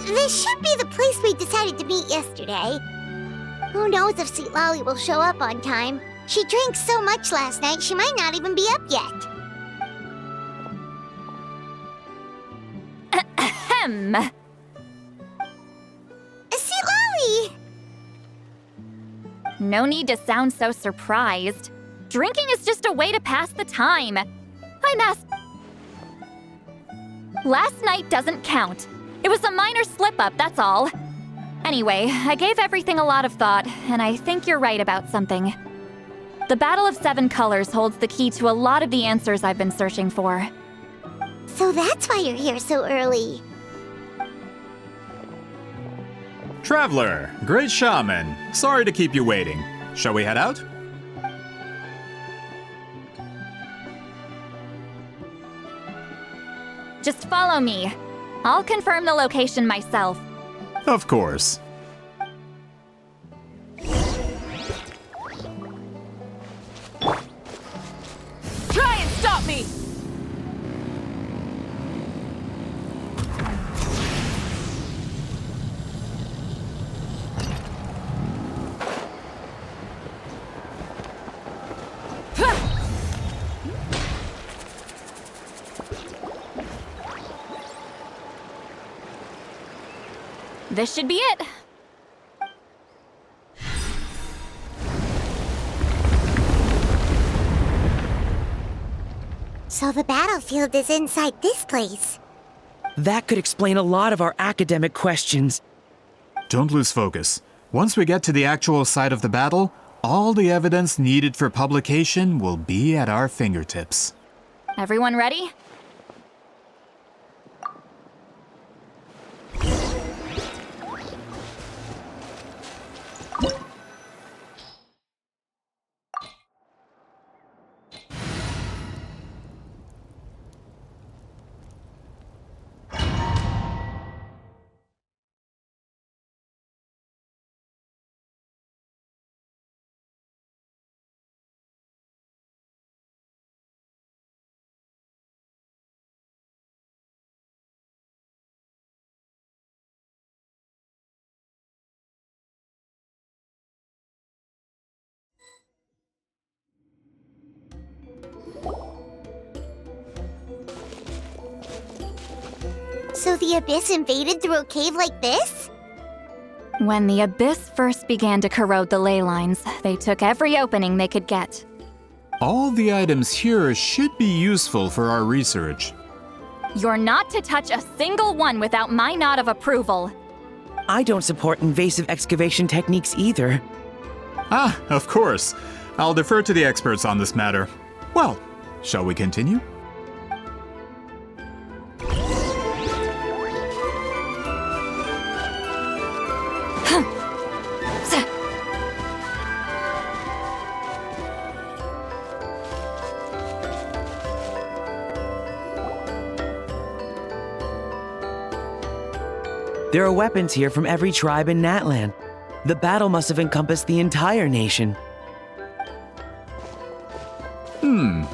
This should be the place we decided to meet yesterday. Who knows if Citlali will show up on time? She drank so much last night, she might not even be up yet. Ahem. Citlali! No need to sound so surprised. Drinking is just a way to pass the time. Last night doesn't count. It was a minor slip-up, that's all. Anyway, I gave everything a lot of thought, and I think you're right about something. The Battle of Seven Colors holds the key to a lot of the answers I've been searching for. So that's why you're here so early. Traveler, great shaman. Sorry to keep you waiting. Shall we head out? Just follow me. I'll confirm the location myself. Of course. Try and stop me! This should be it. So the battlefield is inside this place. That could explain a lot of our academic questions. Don't lose focus. Once we get to the actual site of the battle, all the evidence needed for publication will be at our fingertips. Everyone ready? So the Abyss invaded through a cave like this? When the Abyss first began to corrode the ley lines, they took every opening they could get. All the items here should be useful for our research. You're not to touch a single one without my nod of approval. I don't support invasive excavation techniques either. Ah, of course. I'll defer to the experts on this matter. Well, shall we continue? There are weapons here from every tribe in Natlan. The battle must have encompassed the entire nation.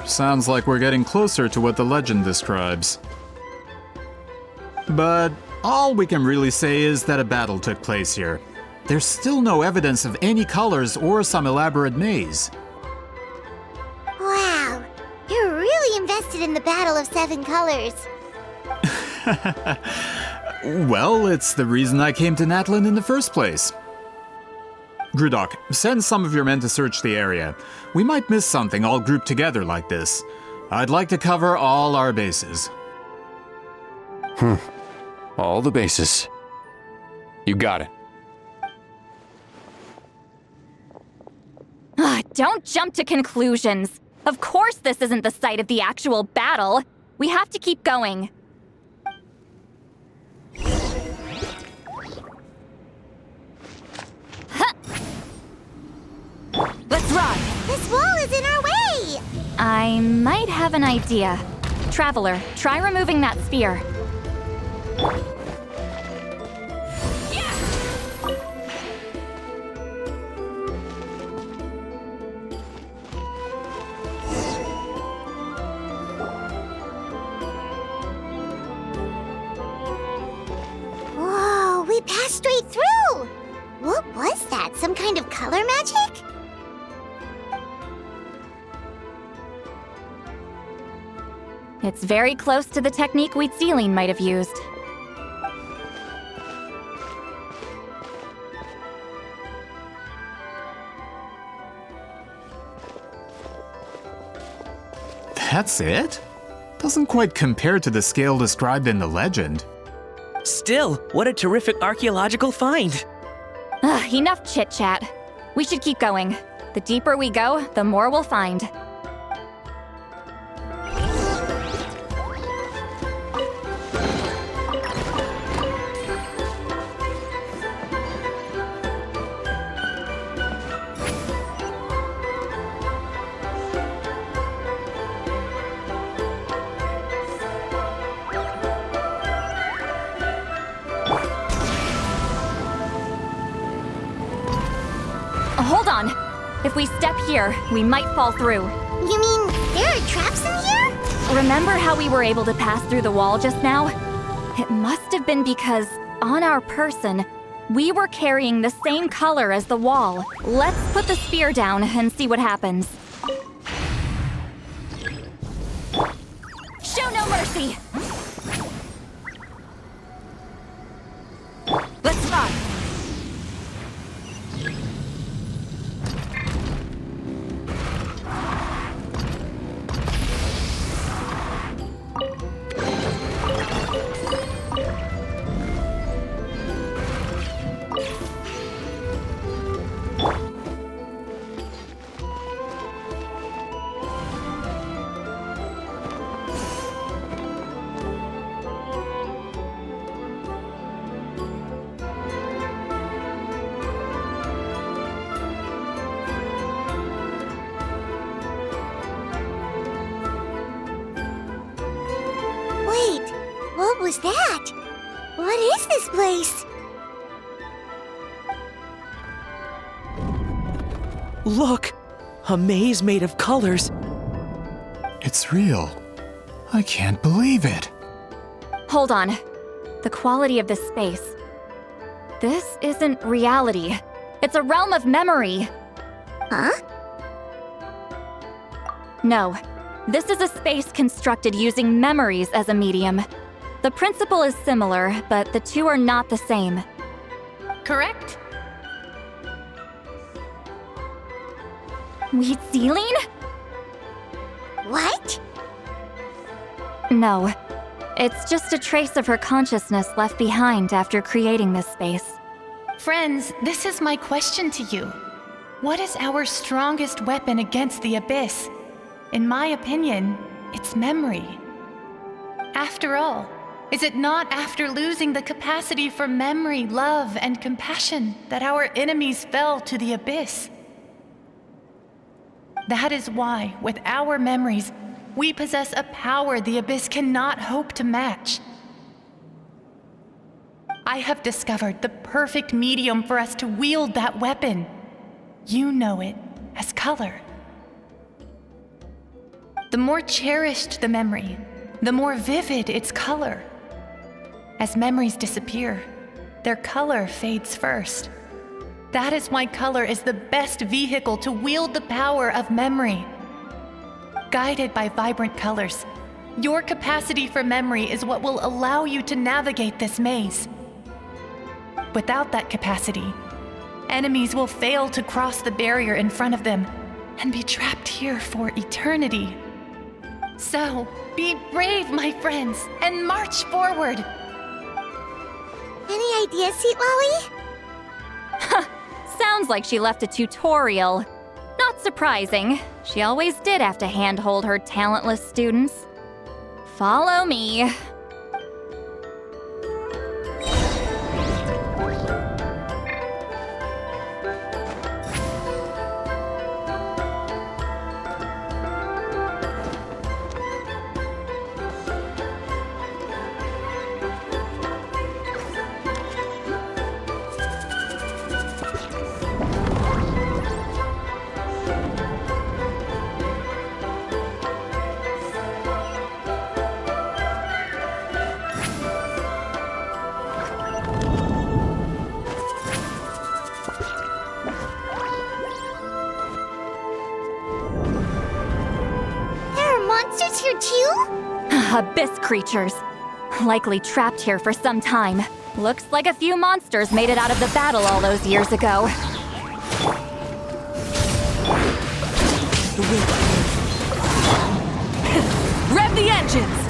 Sounds like we're getting closer to what the legend describes. But all we can really say is that a battle took place here. There's still no evidence of any colors or some elaborate maze. Wow, you're really invested in the Battle of Seven Colors. Well, it's the reason I came to Natlan in the first place. Grudok, send some of your men to search the area. We might miss something all grouped together like this. I'd like to cover all our bases. All the bases. You got it. Don't jump to conclusions. Of course this isn't the site of the actual battle. We have to keep going. Let's run! This wall is in our way! I might have an idea. Traveler, try removing that sphere. Whoa, we passed straight through! What was that? Some kind of color magic? It's very close to the technique Citlali might have used. That's it? Doesn't quite compare to the scale described in the legend. Still, what a terrific archaeological find! Enough chit-chat. We should keep going. The deeper we go, the more we'll find. Hold on. If we step here, we might fall through. You mean there are traps in here? Remember how we were able to pass through the wall just now? It must have been because, on our person, we were carrying the same color as the wall. Let's put the spear down and see what happens. Show no mercy! Let's run! What was that? What is this place? Look! A maze made of colors. It's real. I can't believe it. Hold on. The quality of this space. This isn't reality. It's a realm of memory. Huh? No. This is a space constructed using memories as a medium. The principle is similar, but the two are not the same. Correct? Wheat ceiling? What? No. It's just a trace of her consciousness left behind after creating this space. Friends, this is my question to you. What is our strongest weapon against the Abyss? In my opinion, it's memory. After all, is it not after losing the capacity for memory, love, and compassion that our enemies fell to the Abyss? That is why, with our memories, we possess a power the Abyss cannot hope to match. I have discovered the perfect medium for us to wield that weapon. You know it as color. The more cherished the memory, the more vivid its color. As memories disappear, their color fades first. That is why color is the best vehicle to wield the power of memory. Guided by vibrant colors, your capacity for memory is what will allow you to navigate this maze. Without that capacity, enemies will fail to cross the barrier in front of them and be trapped here for eternity. So, be brave, my friends, and march forward! Any ideas, Citlali? Sounds like she left a tutorial. Not surprising. She always did have to handhold her talentless students. Follow me. Monsters here too? Abyss creatures. Likely trapped here for some time. Looks like a few monsters made it out of the battle all those years ago. Rev the engines!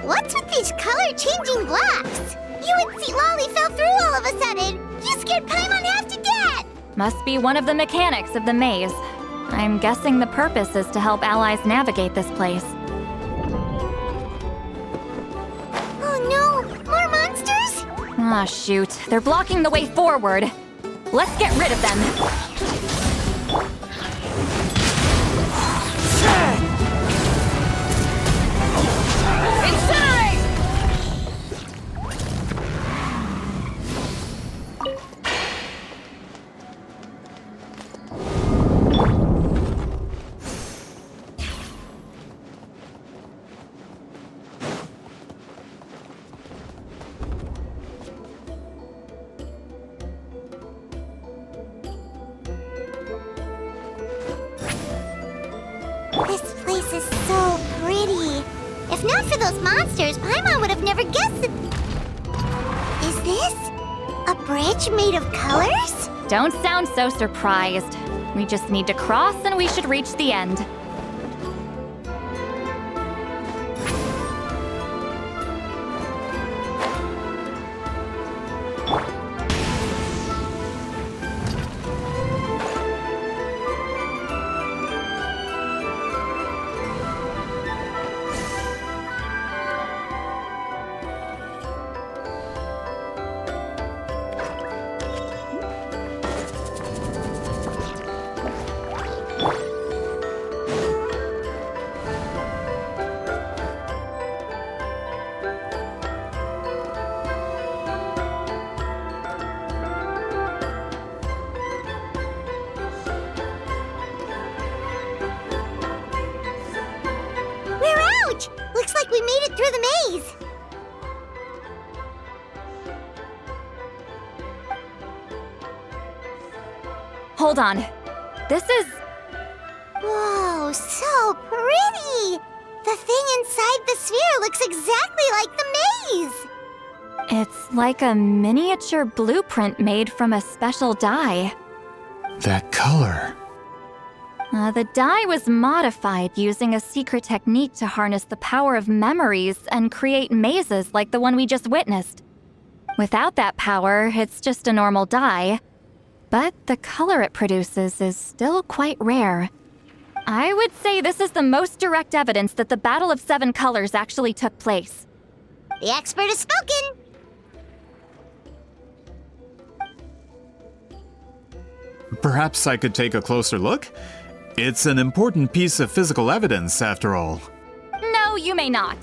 What's with these color-changing blocks? You and Citlali fell through all of a sudden. You scared Paimon half to death! Must be one of the mechanics of the maze. I'm guessing the purpose is to help allies navigate this place. Oh no! More monsters? Ah, shoot. They're blocking the way forward. Let's get rid of them. Incinerate! This place is so pretty. If not for those monsters, Paimon would have never guessed it. Is this a bridge made of colors? Don't sound so surprised. We just need to cross and we should reach the end. we made it through the maze. Hold on. This is... Whoa, so pretty! The thing inside the sphere looks exactly like the maze! It's like a miniature blueprint made from a special dye. That color. The dye was modified using a secret technique to harness the power of memories and create mazes like the one we just witnessed. Without that power, it's just a normal dye. But the color it produces is still quite rare. I would say this is the most direct evidence that the Battle of Seven Colors actually took place. The expert has spoken! Perhaps I could take a closer look? It's an important piece of physical evidence, after all. No, you may not.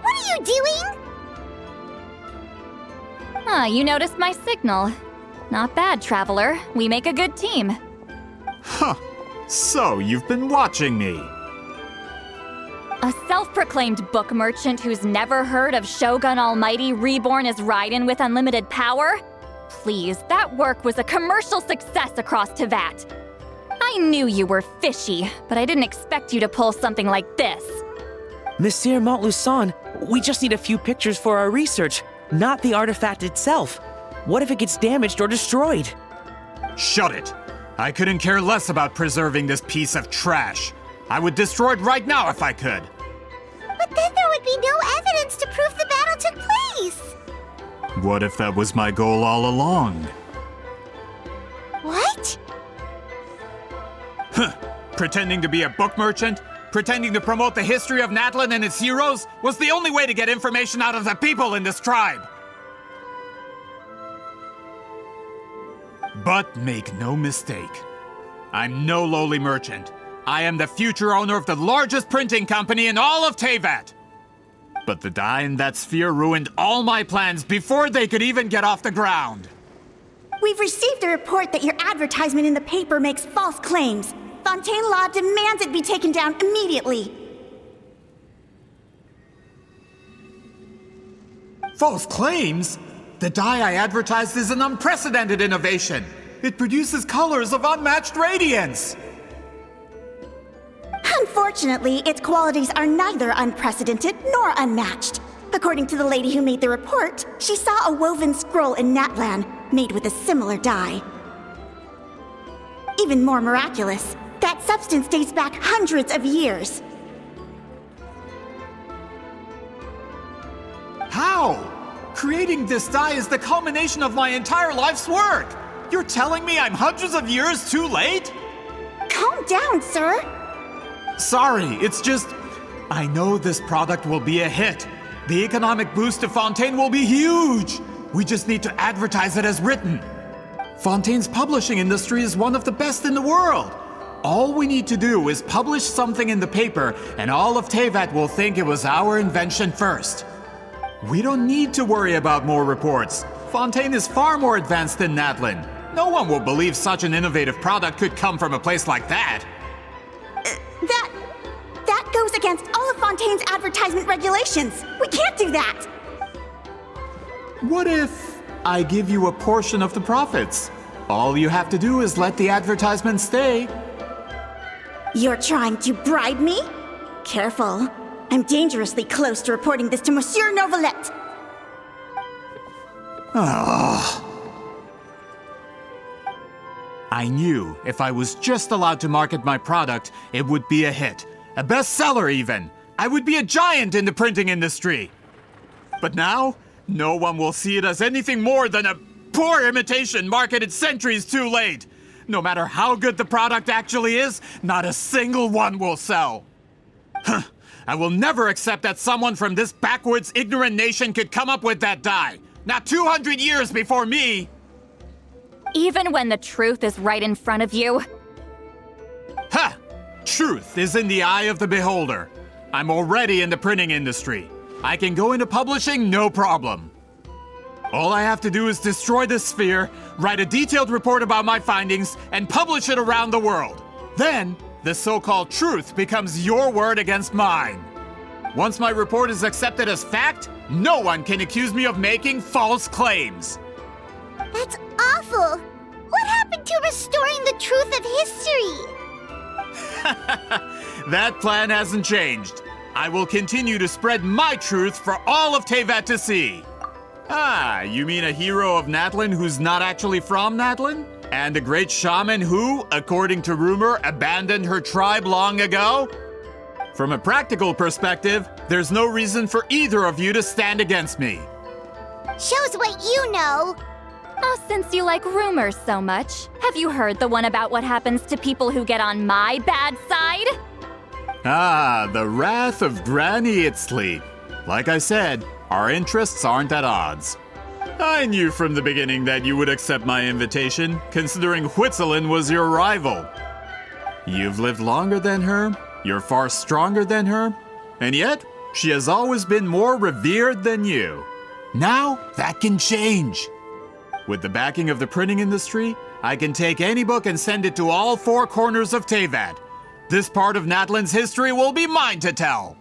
What are you doing? You noticed my signal. Not bad, Traveler. We make a good team. Huh. So, you've been watching me. A self-proclaimed book merchant who's never heard of Shogun Almighty reborn as Raiden with unlimited power? Please, that work was a commercial success across Teyvat. I knew you were fishy, but I didn't expect you to pull something like this. Monsieur Montluçon, we just need a few pictures for our research, not the artifact itself. What if it gets damaged or destroyed? Shut it! I couldn't care less about preserving this piece of trash. I would destroy it right now if I could. But then there would be no evidence to prove the battle took place! What if that was my goal all along? What? Huh. Pretending to be a book merchant? Pretending to promote the history of Natlan and its heroes was the only way to get information out of the people in this tribe! But make no mistake, I'm no lowly merchant. I am the future owner of the largest printing company in all of Teyvat. But the dye in that sphere ruined all my plans before they could even get off the ground. We've received a report that your advertisement in the paper makes false claims. Fontaine Law demands it be taken down immediately. False claims? The dye I advertised is an unprecedented innovation. It produces colors of unmatched radiance. Unfortunately, its qualities are neither unprecedented nor unmatched. According to the lady who made the report, she saw a woven scroll in Natlan made with a similar dye. Even more miraculous, that substance dates back hundreds of years. How? Creating this dye is the culmination of my entire life's work! You're telling me I'm hundreds of years too late? Calm down, sir! Sorry, it's just... I know this product will be a hit. The economic boost to Fontaine will be huge! We just need to advertise it as written. Fontaine's publishing industry is one of the best in the world. All we need to do is publish something in the paper, and all of Teyvat will think it was our invention first. We don't need to worry about more reports. Fontaine is far more advanced than Natlan. No one will believe such an innovative product could come from a place like that. That goes against all of Fontaine's advertisement regulations. We can't do that. What if I give you a portion of the profits? All you have to do is let the advertisement stay. You're trying to bribe me? Careful. I'm dangerously close to reporting this to Monsieur Novelette. I knew if I was just allowed to market my product, it would be a hit. A bestseller even. I would be a giant in the printing industry. But now, no one will see it as anything more than a poor imitation marketed centuries too late. No matter how good the product actually is, not a single one will sell. I will never accept that someone from this backwards, ignorant nation could come up with that dye. Not 200 years before me! Even when the truth is right in front of you? Ha! Truth is in the eye of the beholder. I'm already in the printing industry. I can go into publishing no problem. All I have to do is destroy this sphere, write a detailed report about my findings, and publish it around the world. Then, the so-called truth becomes your word against mine. Once my report is accepted as fact, no one can accuse me of making false claims. That's awful. What happened to restoring the truth of history? That plan hasn't changed. I will continue to spread my truth for all of Teyvat to see. Ah, you mean a hero of Natlan who's not actually from Natlan? And a great shaman who, according to rumor, abandoned her tribe long ago? From a practical perspective, there's no reason for either of you to stand against me. Shows what you know. Oh, since you like rumors so much, have you heard the one about what happens to people who get on my bad side? Ah, the wrath of Granny Citlali. Like I said, our interests aren't at odds. I knew from the beginning that you would accept my invitation, considering Citlali was your rival. You've lived longer than her, you're far stronger than her, and yet, she has always been more revered than you. Now, that can change. With the backing of the printing industry, I can take any book and send it to all four corners of Teyvat. This part of Natlan's history will be mine to tell.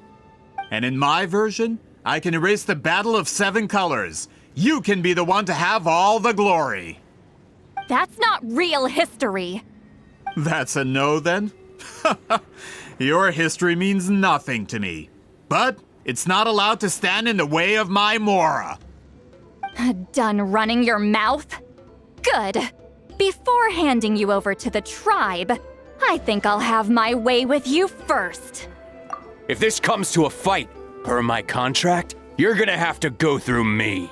And in my version, I can erase the Battle of Seven Colors. You can be the one to have all the glory. That's not real history. That's a no, then? Your history means nothing to me. But it's not allowed to stand in the way of my Mora. Done running your mouth? Good. Before handing you over to the tribe, I think I'll have my way with you first. If this comes to a fight, per my contract, you're gonna have to go through me.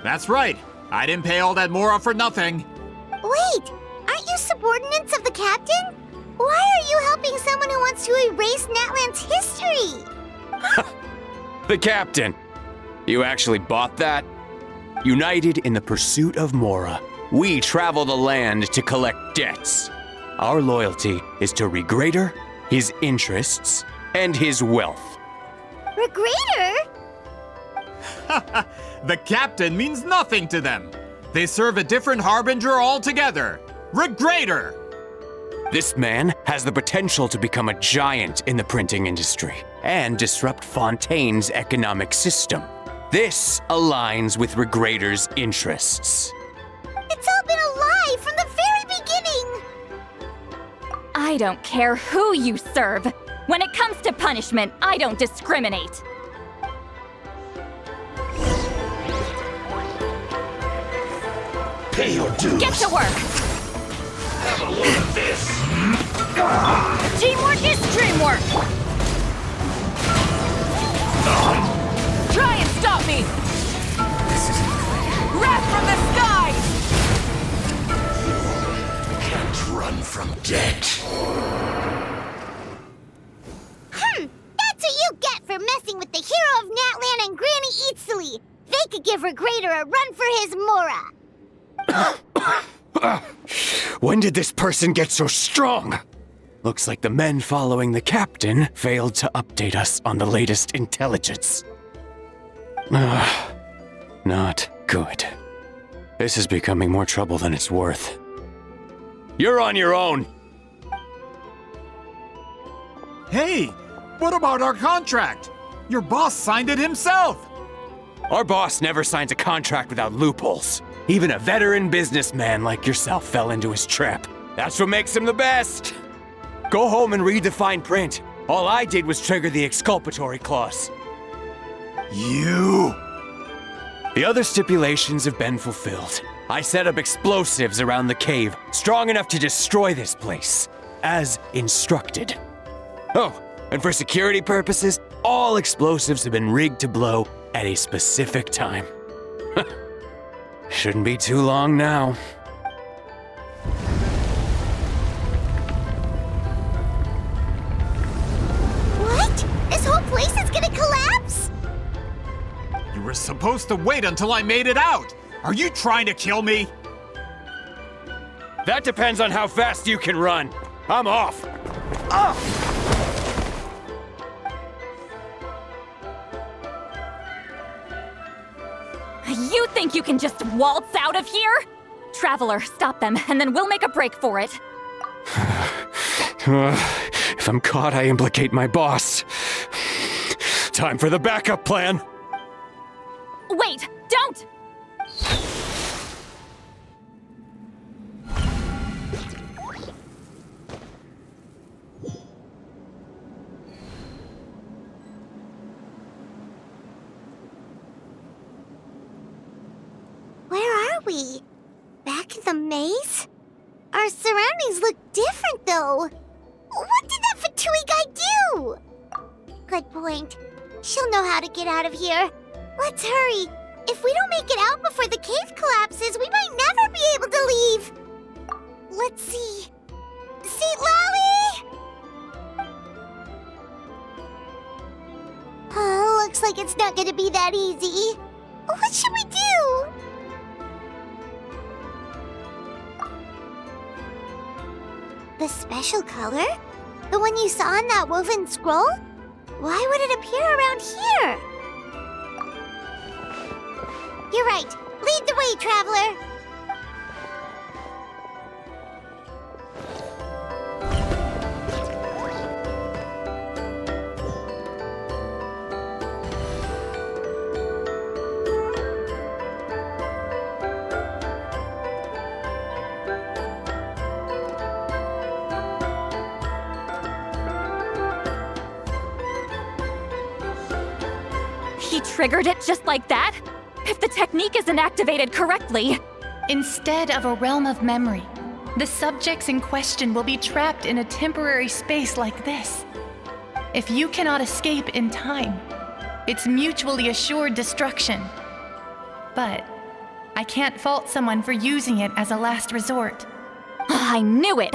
That's right. I didn't pay all that Mora for nothing. Wait, aren't you subordinates of the captain? Why are you helping someone who wants to erase Natlan's history? The captain. You actually bought that? United in the pursuit of Mora, we travel the land to collect debts. Our loyalty is to Regrader, his interests, and his wealth. Regrader? The captain means nothing to them. They serve a different harbinger altogether. Regrader! This man has the potential to become a giant in the printing industry and disrupt Fontaine's economic system. This aligns with Regrader's interests. It's all been a lie from the very beginning! I don't care who you serve. When it comes to punishment, I don't discriminate. Pay your dues. Get to work! Have a look at this. Teamwork is dreamwork! Try and stop me! This isn't fair. Wrath from the sky! Can't run from debt. That's what you get for messing with the hero of Natlan and Granny Citlali. They could give Regrader a run for his Mora. When did this person get so strong? Looks like the men following the captain failed to update us on the latest intelligence. Not good. This is becoming more trouble than it's worth. You're on your own! Hey, what about our contract? Your boss signed it himself! Our boss never signs a contract without loopholes. Even a veteran businessman like yourself fell into his trap. That's what makes him the best! Go home and read the fine print. All I did was trigger the exculpatory clause. You! The other stipulations have been fulfilled. I set up explosives around the cave, strong enough to destroy this place, as instructed. Oh, and for security purposes, all explosives have been rigged to blow at a specific time. Shouldn't be too long now. What? This whole place is gonna collapse? You were supposed to wait until I made it out! Are you trying to kill me? That depends on how fast you can run. I'm off. You think you can just waltz out of here? Traveler, stop them, and then we'll make a break for it. If I'm caught, I implicate my boss. Time for the backup plan. Wait, don't! Where are we? Back in the maze? Our surroundings look different, though. What did that Fatui guy do? Good point. She'll know how to get out of here. Let's hurry. If we don't make it out before the cave collapses, we might never be able to leave. Let's see. Citlali! Oh, looks like it's not gonna be that easy. What should we do? The special color? The one you saw in that woven scroll? Why would it appear around here? You're right. Lead the way, traveler. He triggered it just like that? If the technique isn't activated correctly... Instead of a realm of memory, the subjects in question will be trapped in a temporary space like this. If you cannot escape in time, it's mutually assured destruction. But I can't fault someone for using it as a last resort. I knew it!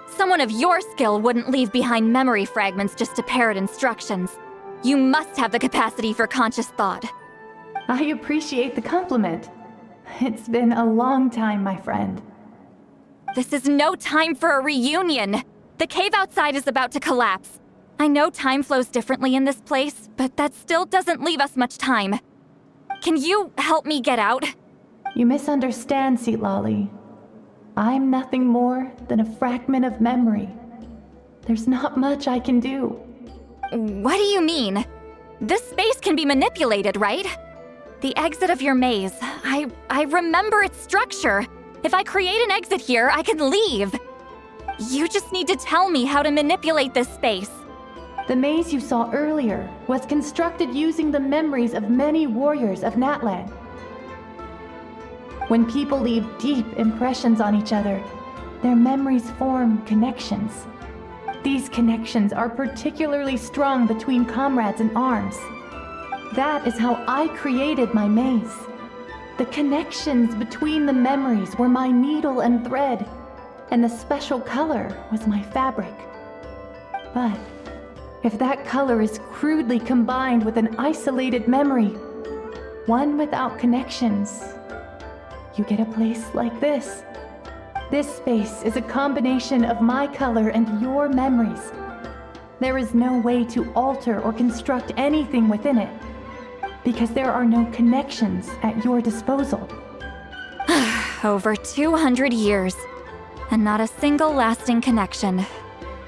Someone of your skill wouldn't leave behind memory fragments just to parrot instructions. You must have the capacity for conscious thought. I appreciate the compliment. It's been a long time, my friend. This is no time for a reunion. The cave outside is about to collapse. I know time flows differently in this place, but that still doesn't leave us much time. Can you help me get out? You misunderstand, Citlali. I'm nothing more than a fragment of memory. There's not much I can do. What do you mean? This space can be manipulated, right? The exit of your maze. I remember its structure. If I create an exit here, I can leave. You just need to tell me how to manipulate this space. The maze you saw earlier was constructed using the memories of many warriors of Natlan. When people leave deep impressions on each other, their memories form connections. These connections are particularly strong between comrades in arms. That is how I created my maze. The connections between the memories were my needle and thread, and the special color was my fabric. But if that color is crudely combined with an isolated memory, one without connections, you get a place like this. This space is a combination of my color and your memories. There is no way to alter or construct anything within it, because there are no connections at your disposal. Over 200 years, and not a single lasting connection.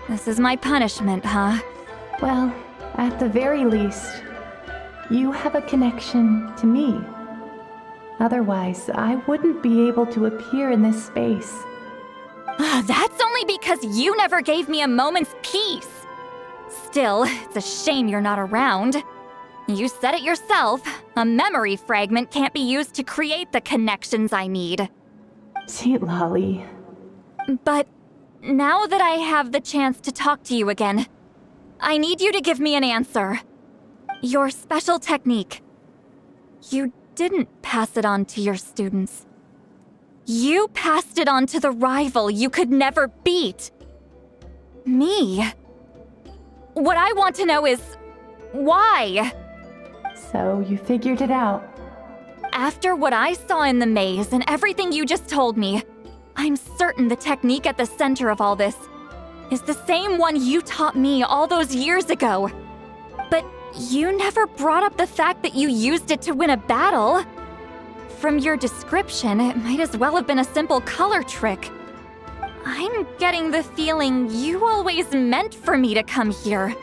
This is my punishment, huh? Well, at the very least, you have a connection to me. Otherwise, I wouldn't be able to appear in this space. That's only because you never gave me a moment's peace. Still, it's a shame you're not around. You said it yourself. A memory fragment can't be used to create the connections I need. Citlali. But now that I have the chance to talk to you again, I need you to give me an answer. Your special technique. You didn't pass it on to your students. You passed it on to the rival you could never beat. Me. What I want to know is, why? So you figured it out. After what I saw in the maze and everything you just told me, I'm certain the technique at the center of all this is the same one you taught me all those years ago. But you never brought up the fact that you used it to win a battle. From your description, it might as well have been a simple color trick. I'm getting the feeling you always meant for me to come here.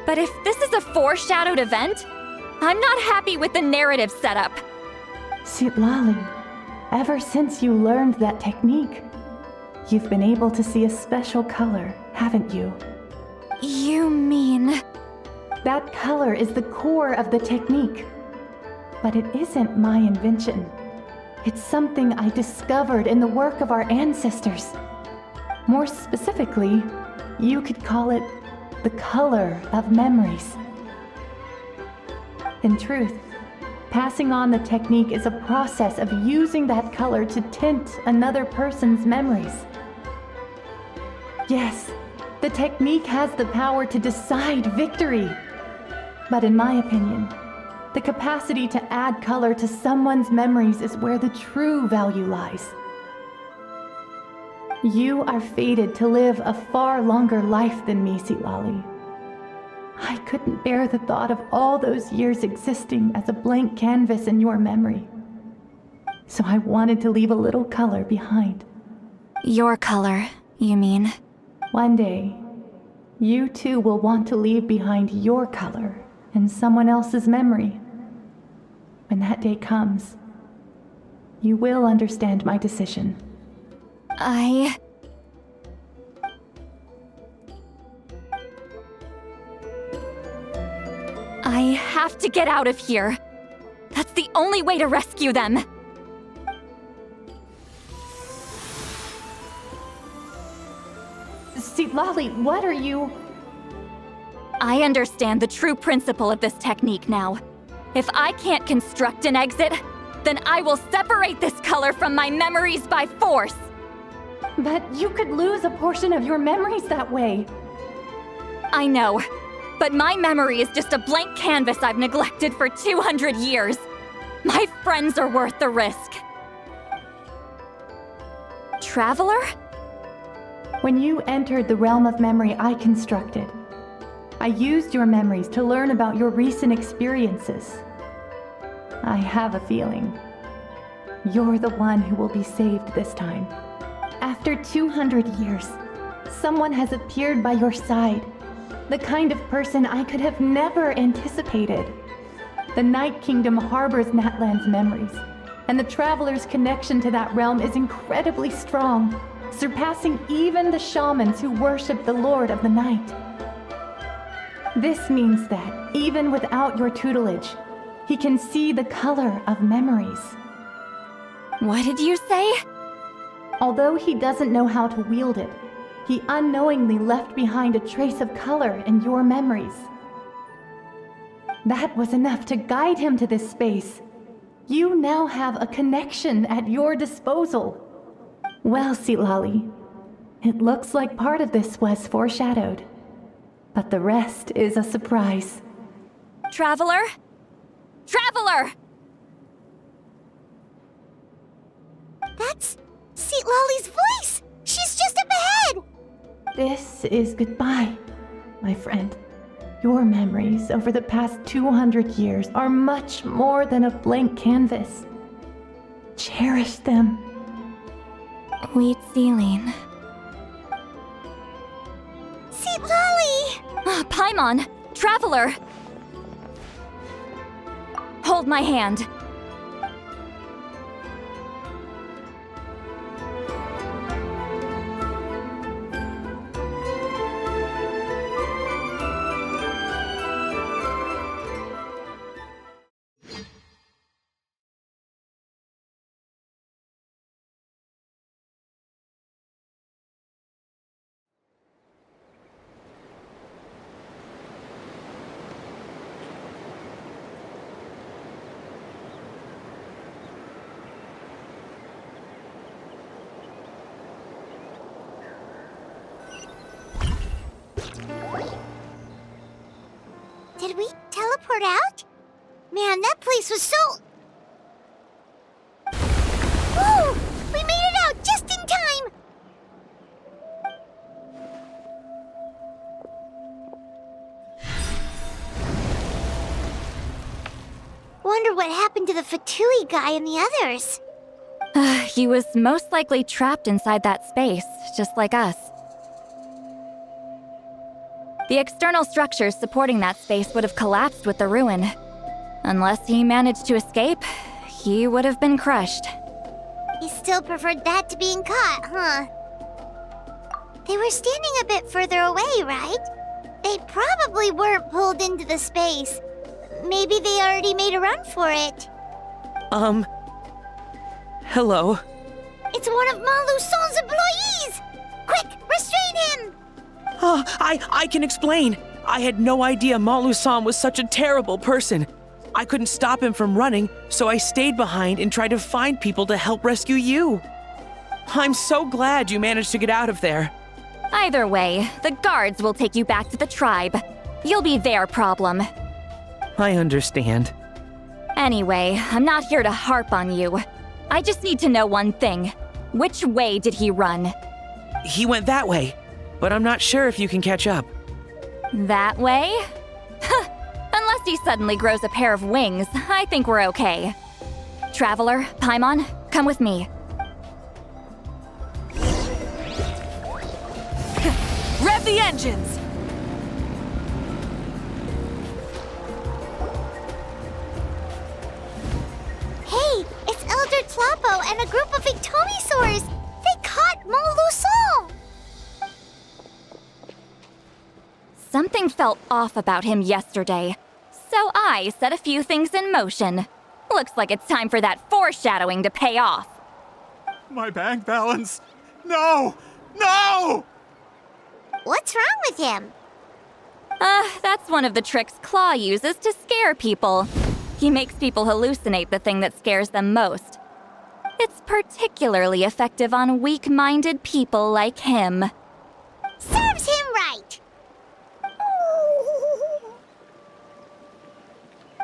But if this is a foreshadowed event, I'm not happy with the narrative setup. Citlali, ever since you learned that technique, you've been able to see a special color, haven't you? You mean... That color is the core of the technique. But it isn't my invention. It's something I discovered in the work of our ancestors. More specifically, you could call it the color of memories. In truth, passing on the technique is a process of using that color to tint another person's memories. Yes, the technique has the power to decide victory. But in my opinion, the capacity to add color to someone's memories is where the true value lies. You are fated to live a far longer life than me, Citlali. I couldn't bear the thought of all those years existing as a blank canvas in your memory. So I wanted to leave a little color behind. Your color, you mean? One day, you too will want to leave behind your color in someone else's memory. When that day comes, you will understand my decision. I have to get out of here. That's the only way to rescue them. Citlali, what are you... I understand the true principle of this technique now. If I can't construct an exit, then I will separate this color from my memories by force. But you could lose a portion of your memories that way. I know, but my memory is just a blank canvas I've neglected for 200 years. My friends are worth the risk. Traveler? When you entered the realm of memory I constructed, I used your memories to learn about your recent experiences. I have a feeling you're the one who will be saved this time. After 200 years, someone has appeared by your side. The kind of person I could have never anticipated. The Night Kingdom harbors Natlan's memories, and the Traveler's connection to that realm is incredibly strong, surpassing even the shamans who worship the Lord of the Night. This means that, even without your tutelage, he can see the color of memories. What did you say? Although he doesn't know how to wield it, he unknowingly left behind a trace of color in your memories. That was enough to guide him to this space. You now have a connection at your disposal. Well, Citlali, it looks like part of this was foreshadowed, but the rest is a surprise. Traveler? Traveler! That's Citlali's voice! She's just up ahead! This is goodbye, my friend. Your memories over the past 200 years are much more than a blank canvas. Cherish them. Wheat ceiling. Citlali! Paimon! Traveler! Hold my hand. Did we teleport out? Man, that place was so... Whoa! We made it out just in time! What wonder what happened to the Fatui guy and the others. He was most likely trapped inside that space, just like us. The external structures supporting that space would have collapsed with the ruin. Unless he managed to escape, he would have been crushed. He still preferred that to being caught, huh? They were standing a bit further away, right? They probably weren't pulled into the space. Maybe they already made a run for it. Hello? It's one of Maluson's employees! Quick, restrain him! I can explain. I had no idea Malusan was such a terrible person. I couldn't stop him from running, so I stayed behind and tried to find people to help rescue you. I'm so glad you managed to get out of there. Either way, the guards will take you back to the tribe. You'll be their problem. I understand. Anyway, I'm not here to harp on you. I just need to know one thing. Which way did he run? He went that way, but I'm not sure if you can catch up. That way? Unless he suddenly grows a pair of wings, I think we're okay. Traveler, Paimon, come with me. Rev the engines! Hey, it's Elder Tlapo and a group of Victomisaurs! They caught Maluson! Something felt off about him yesterday, so I set a few things in motion. Looks like it's time for that foreshadowing to pay off. My bank balance! No! No! What's wrong with him? That's one of the tricks Claw uses to scare people. He makes people hallucinate the thing that scares them most. It's particularly effective on weak-minded people like him. Serves him right!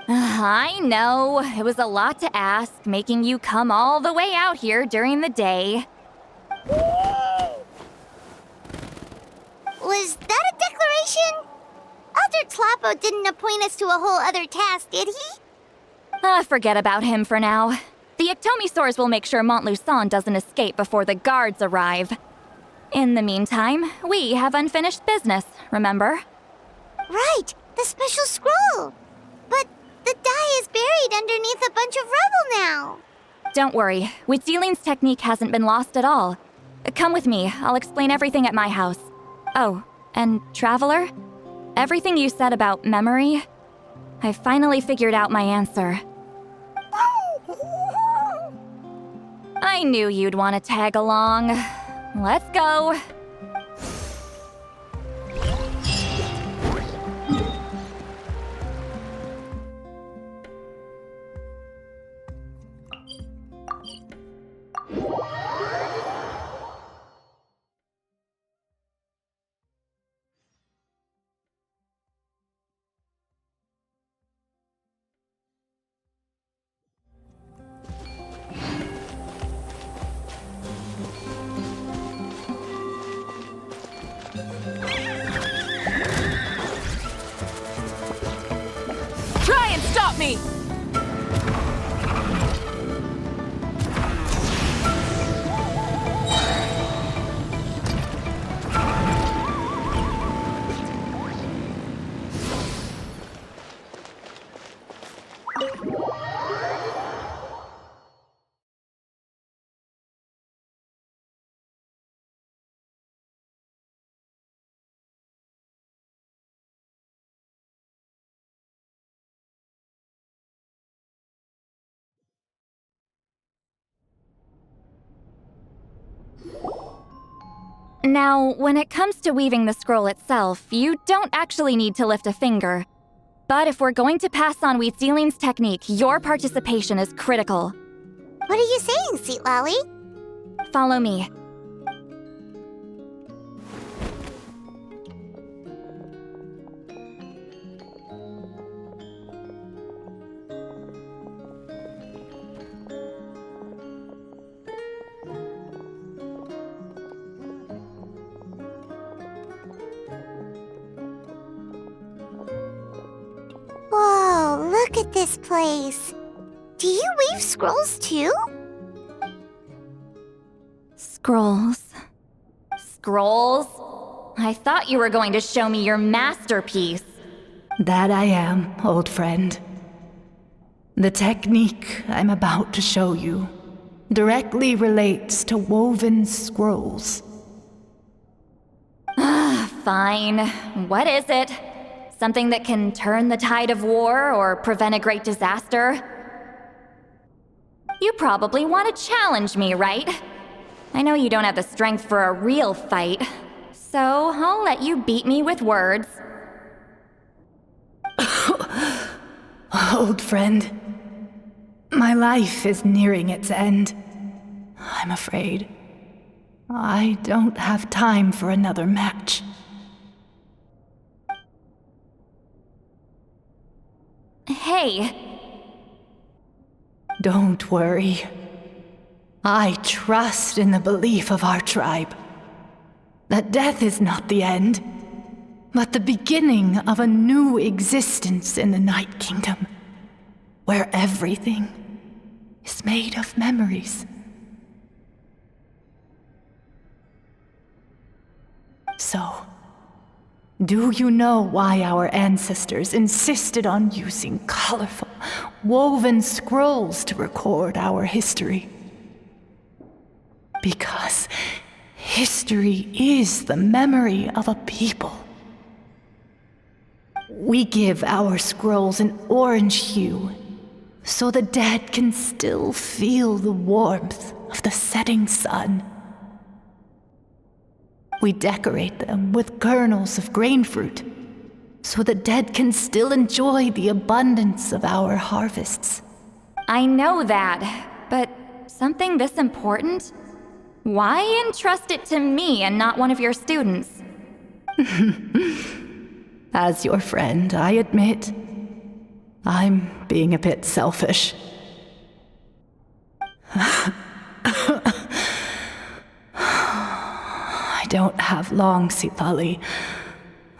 I know, it was a lot to ask, making you come all the way out here during the day. Was that a declaration? Elder Tlapo didn't appoint us to a whole other task, did he? Forget about him for now. The Ectomisaurs will make sure Montluçon doesn't escape before the guards arrive. In the meantime, we have unfinished business, remember? Right, the special scroll. But the die is buried underneath a bunch of rubble now. Don't worry, Witzeline's technique hasn't been lost at all. Come with me, I'll explain everything at my house. Oh, and Traveler? Everything you said about memory, I finally figured out my answer. I knew you'd want to tag along. Let's go. Stop me! Now, when it comes to weaving the scroll itself, you don't actually need to lift a finger. But if we're going to pass on Witzeline's technique, your participation is critical. What are you saying, Citlali? Follow me. Whoa, look at this place. Do you weave scrolls too? Scrolls. Scrolls? I thought you were going to show me your masterpiece. That I am, old friend. The technique I'm about to show you directly relates to woven scrolls. Fine. What is it? Something that can turn the tide of war or prevent a great disaster? You probably want to challenge me, right? I know you don't have the strength for a real fight, so I'll let you beat me with words. Old friend, my life is nearing its end. I'm afraid I don't have time for another match. Hey. Don't worry. I trust in the belief of our tribe that death is not the end, but the beginning of a new existence in the Night Kingdom, where everything is made of memories. So, do you know why our ancestors insisted on using colorful, woven scrolls to record our history? Because history is the memory of a people. We give our scrolls an orange hue, so the dead can still feel the warmth of the setting sun. We decorate them with kernels of grain fruit, so the dead can still enjoy the abundance of our harvests. I know that, but something this important? Why entrust it to me and not one of your students? As your friend, I admit, I'm being a bit selfish. I don't have long, Citlali.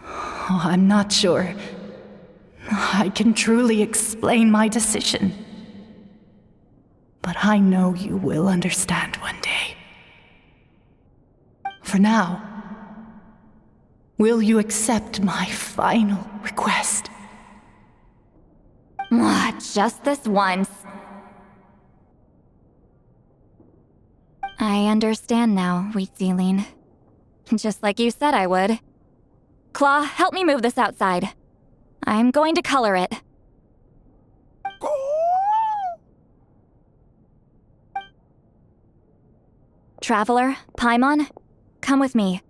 Oh, I'm not sure I can truly explain my decision. But I know you will understand one day. For now, will you accept my final request? Just this once. I understand now, Wheat Sealing. Just like you said I would. Claw, help me move this outside. I'm going to color it. Traveler, Paimon, come with me.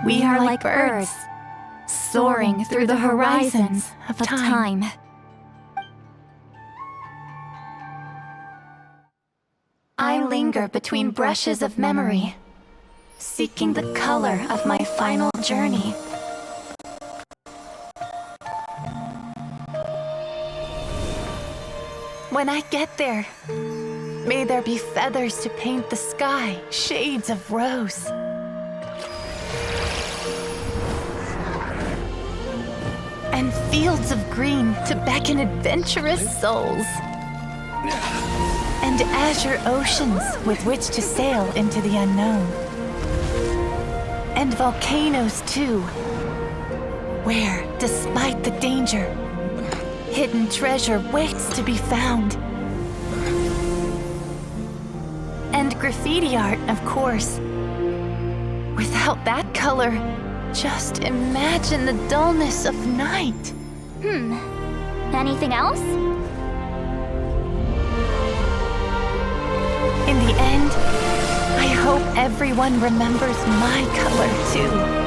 We are like birds, soaring through the horizons of time. I linger between brushes of memory, seeking the color of my final journey. When I get there, may there be feathers to paint the sky, shades of rose. And fields of green to beckon adventurous souls. And azure oceans with which to sail into the unknown. And volcanoes too, where, despite the danger, hidden treasure waits to be found. And graffiti art, of course. Without that color, just imagine the dullness of night. Anything else? In the end, I hope everyone remembers my color too.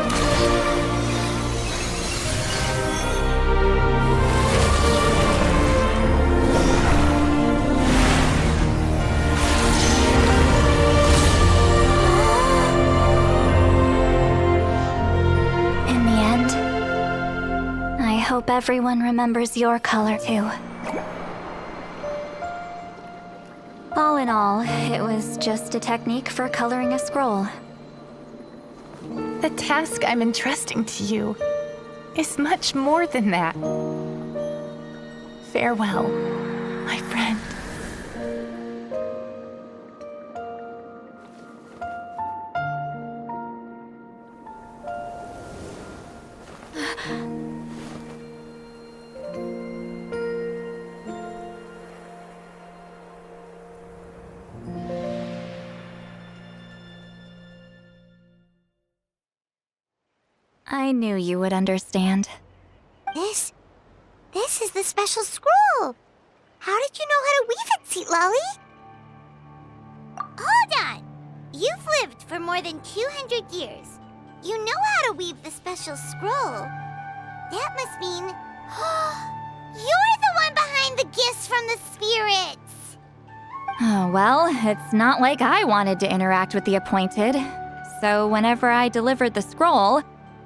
I hope everyone remembers your color too. All in all, it was just a technique for coloring a scroll. The task I'm entrusting to you is much more than that. Farewell, my friend. I knew you would understand. This is the special scroll. How did you know how to weave it, Citlali? Hold on. You've lived for more than 200 years. You know how to weave the special scroll. That must mean you're the one behind the gifts from the spirits. Oh, well, it's not like I wanted to interact with the appointed. So whenever I delivered the scroll,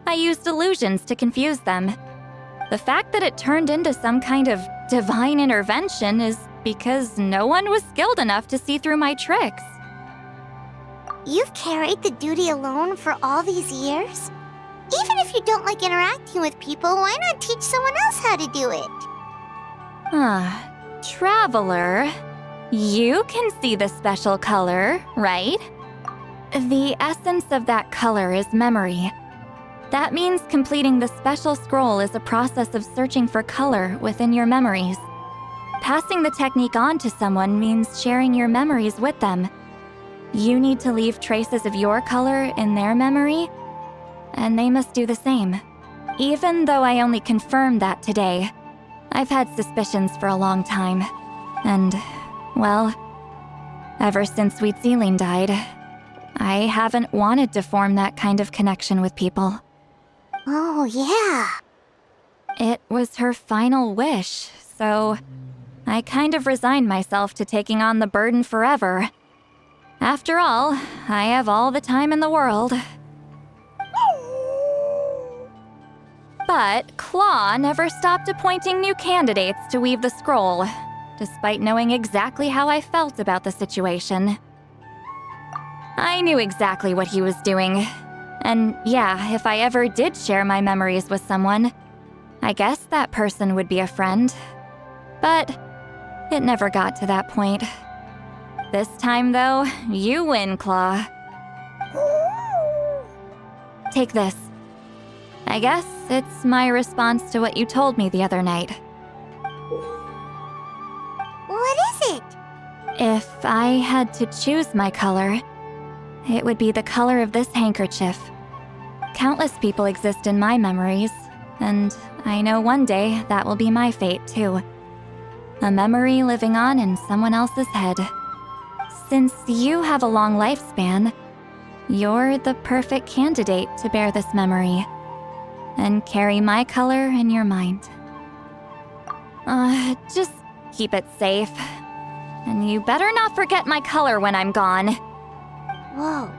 I used illusions to confuse them. The fact that it turned into some kind of divine intervention is because no one was skilled enough to see through my tricks. You've carried the duty alone for all these years? Even if you don't like interacting with people, why not teach someone else how to do it? Traveler, you can see the special color, right? The essence of that color is memory. That means completing the special scroll is a process of searching for color within your memories. Passing the technique on to someone means sharing your memories with them. You need to leave traces of your color in their memory, and they must do the same. Even though I only confirmed that today, I've had suspicions for a long time. And, well, ever since Sweet Celine died, I haven't wanted to form that kind of connection with people. Oh, yeah. It was her final wish, so I kind of resigned myself to taking on the burden forever. After all, I have all the time in the world. But Claw never stopped appointing new candidates to weave the scroll, despite knowing exactly how I felt about the situation. I knew exactly what he was doing. And yeah, if I ever did share my memories with someone, I guess that person would be a friend. But it never got to that point. This time, though, you win, Claw. Take this. I guess it's my response to what you told me the other night. What is it? If I had to choose my color, it would be the color of this handkerchief. Countless people exist in my memories, and I know one day that will be my fate, too. A memory living on in someone else's head. Since you have a long lifespan, you're the perfect candidate to bear this memory and carry my color in your mind. Just keep it safe. And you better not forget my color when I'm gone. Whoa.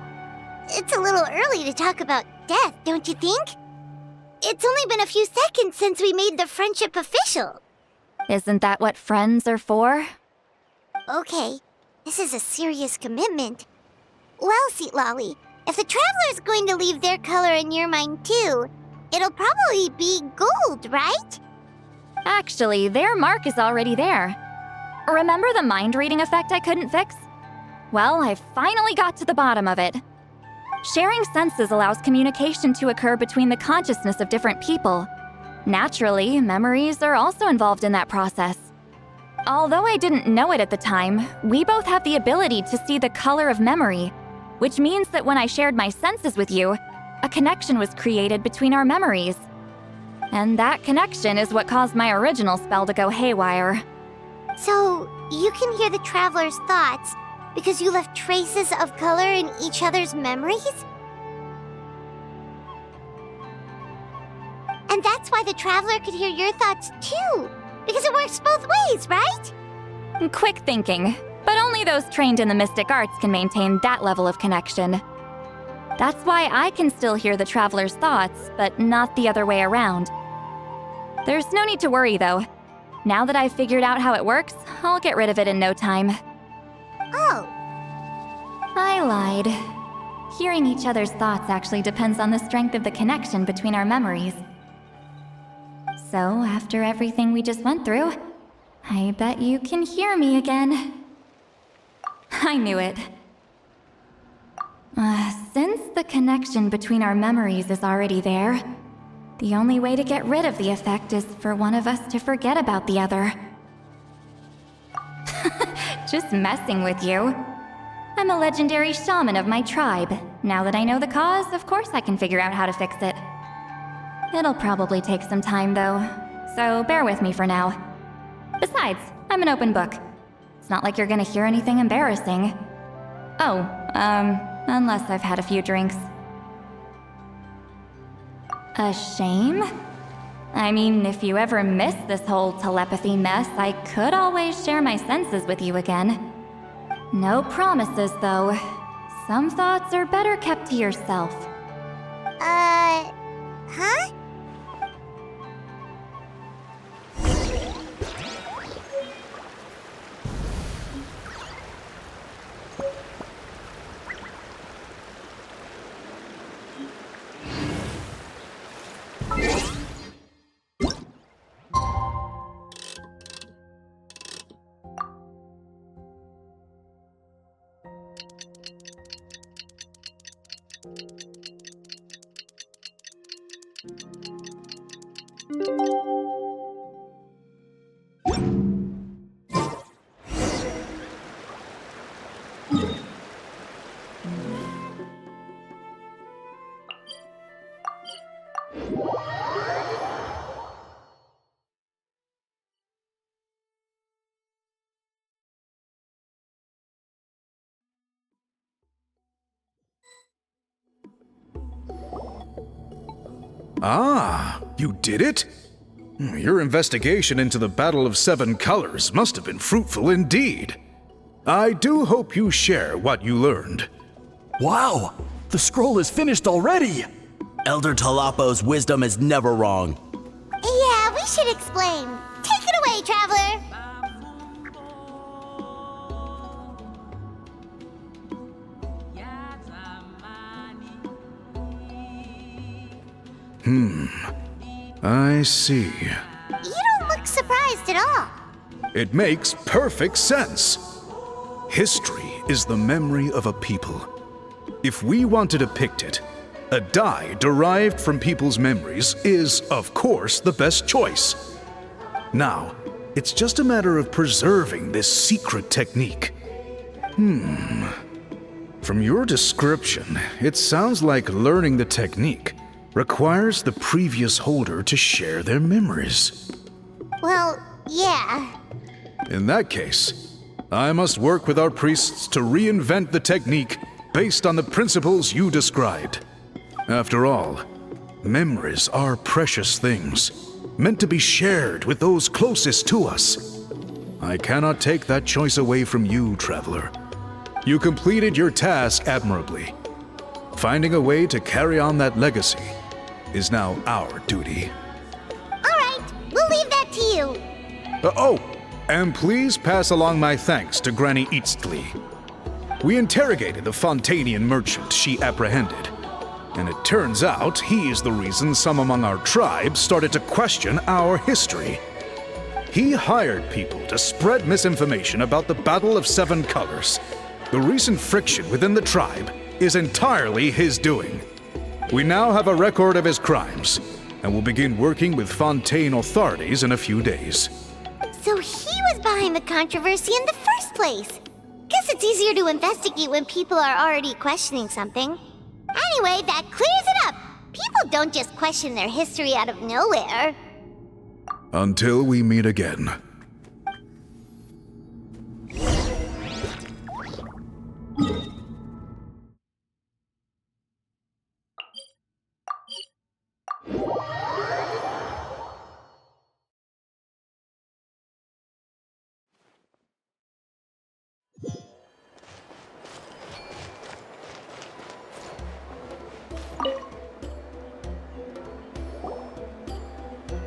It's a little early to talk about death, don't you think? It's only been a few seconds since we made the friendship official. Isn't that what friends are for? Okay, this is a serious commitment. Well, Citlali, if the Traveler's going to leave their color in your mind too, it'll probably be gold, right? Actually, their mark is already there. Remember the mind-reading effect I couldn't fix? Well, I finally got to the bottom of it. Sharing senses allows communication to occur between the consciousness of different people. Naturally, memories are also involved in that process. Although I didn't know it at the time, we both have the ability to see the color of memory, which means that when I shared my senses with you, a connection was created between our memories. And that connection is what caused my original spell to go haywire. So, you can hear the traveler's thoughts because you left traces of color in each other's memories? And that's why the traveler could hear your thoughts too, because it works both ways, right? Quick thinking, but only those trained in the mystic arts can maintain that level of connection. That's why I can still hear the traveler's thoughts, but not the other way around. There's no need to worry though. Now that I've figured out how it works, I'll get rid of it in no time. Oh. I lied. Hearing each other's thoughts actually depends on the strength of the connection between our memories. So, after everything we just went through, I bet you can hear me again. I knew it. Since the connection between our memories is already there, the only way to get rid of the effect is for one of us to forget about the other. Just messing with you. I'm a legendary shaman of my tribe. Now that I know the cause, of course I can figure out how to fix it. It'll probably take some time though, so bear with me for now. Besides, I'm an open book. It's not like you're gonna hear anything embarrassing. Oh, unless I've had a few drinks. A shame? I mean, if you ever miss this whole telepathy mess, I could always share my senses with you again. No promises, though. Some thoughts are better kept to yourself. Huh? Ah, you did it? Your investigation into the Battle of Seven Colors must have been fruitful indeed. I do hope you share what you learned. Wow! The scroll is finished already! Elder Talapo's wisdom is never wrong. Yeah, we should explain. Take it away, traveler! I see. You don't look surprised at all. It makes perfect sense. History is the memory of a people. If we want to depict it, a dye derived from people's memories is, of course, the best choice. Now, it's just a matter of preserving this secret technique. From your description, it sounds like learning the technique requires the previous holder to share their memories. Well, yeah. In that case, I must work with our priests to reinvent the technique based on the principles you described. After all, memories are precious things, meant to be shared with those closest to us. I cannot take that choice away from you, traveler. You completed your task admirably. Finding a way to carry on that legacy is now our duty. All right, we'll leave that to you. And please pass along my thanks to Granny Citlali. We interrogated the Fontanian merchant she apprehended, and it turns out he's the reason some among our tribe started to question our history. He hired people to spread misinformation about the Battle of Seven Colors. The recent friction within the tribe is entirely his doing. We now have a record of his crimes, and will begin working with Fontaine authorities in a few days. So he was behind the controversy in the first place? Guess it's easier to investigate when people are already questioning something. Anyway, that clears it up. People don't just question their history out of nowhere. Until we meet again.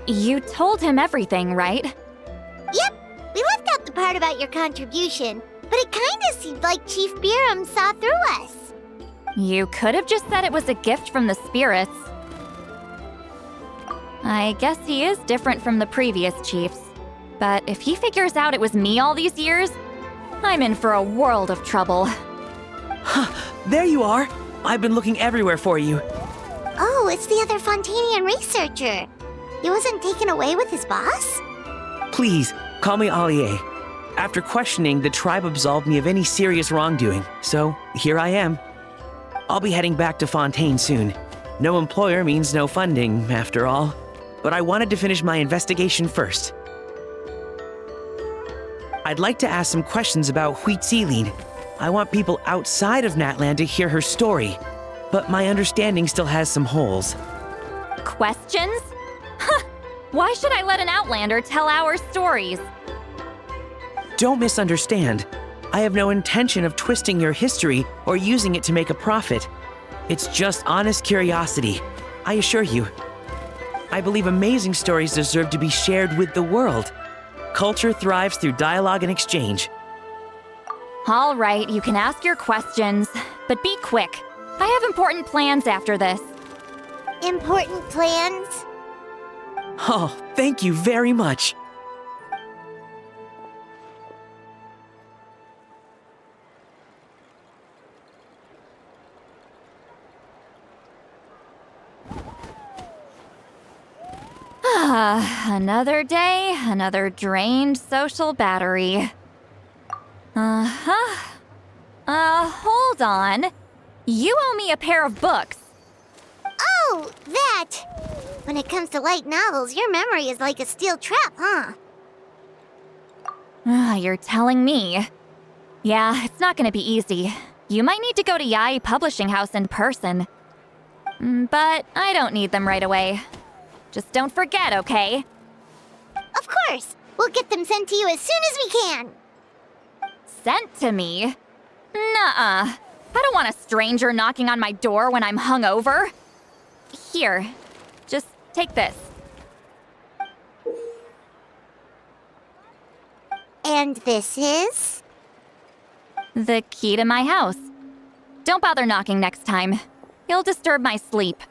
You told him everything, right? Yep, we left out the part about your contribution, but it kinda seemed like Chief Biram saw through us. You could have just said it was a gift from the spirits. I guess he is different from the previous chiefs. But if he figures out it was me all these years, I'm in for a world of trouble. There you are! I've been looking everywhere for you. Oh, it's the other Fontanian researcher. He wasn't taken away with his boss? Please, call me Allier. After questioning, the tribe absolved me of any serious wrongdoing, so here I am. I'll be heading back to Fontaine soon. No employer means no funding, after all. But I wanted to finish my investigation first. I'd like to ask some questions about Citlali. I want people outside of Natlan to hear her story, but my understanding still has some holes. Questions? Why should I let an Outlander tell our stories? Don't misunderstand. I have no intention of twisting your history or using it to make a profit. It's just honest curiosity, I assure you. I believe amazing stories deserve to be shared with the world. Culture thrives through dialogue and exchange. All right, you can ask your questions, but be quick. I have important plans after this. Important plans? Oh, thank you very much. Another day, another drained social battery. Hold on. You owe me a pair of books. Oh, that! When it comes to light novels, your memory is like a steel trap, huh? You're telling me. Yeah, it's not gonna be easy. You might need to go to Yai Publishing House in person. But I don't need them right away. Just don't forget, okay? Of course! We'll get them sent to you as soon as we can! Sent to me? Nuh-uh. I don't want a stranger knocking on my door when I'm hungover. Here, just take this. And this is? The key to my house. Don't bother knocking next time. You'll disturb my sleep.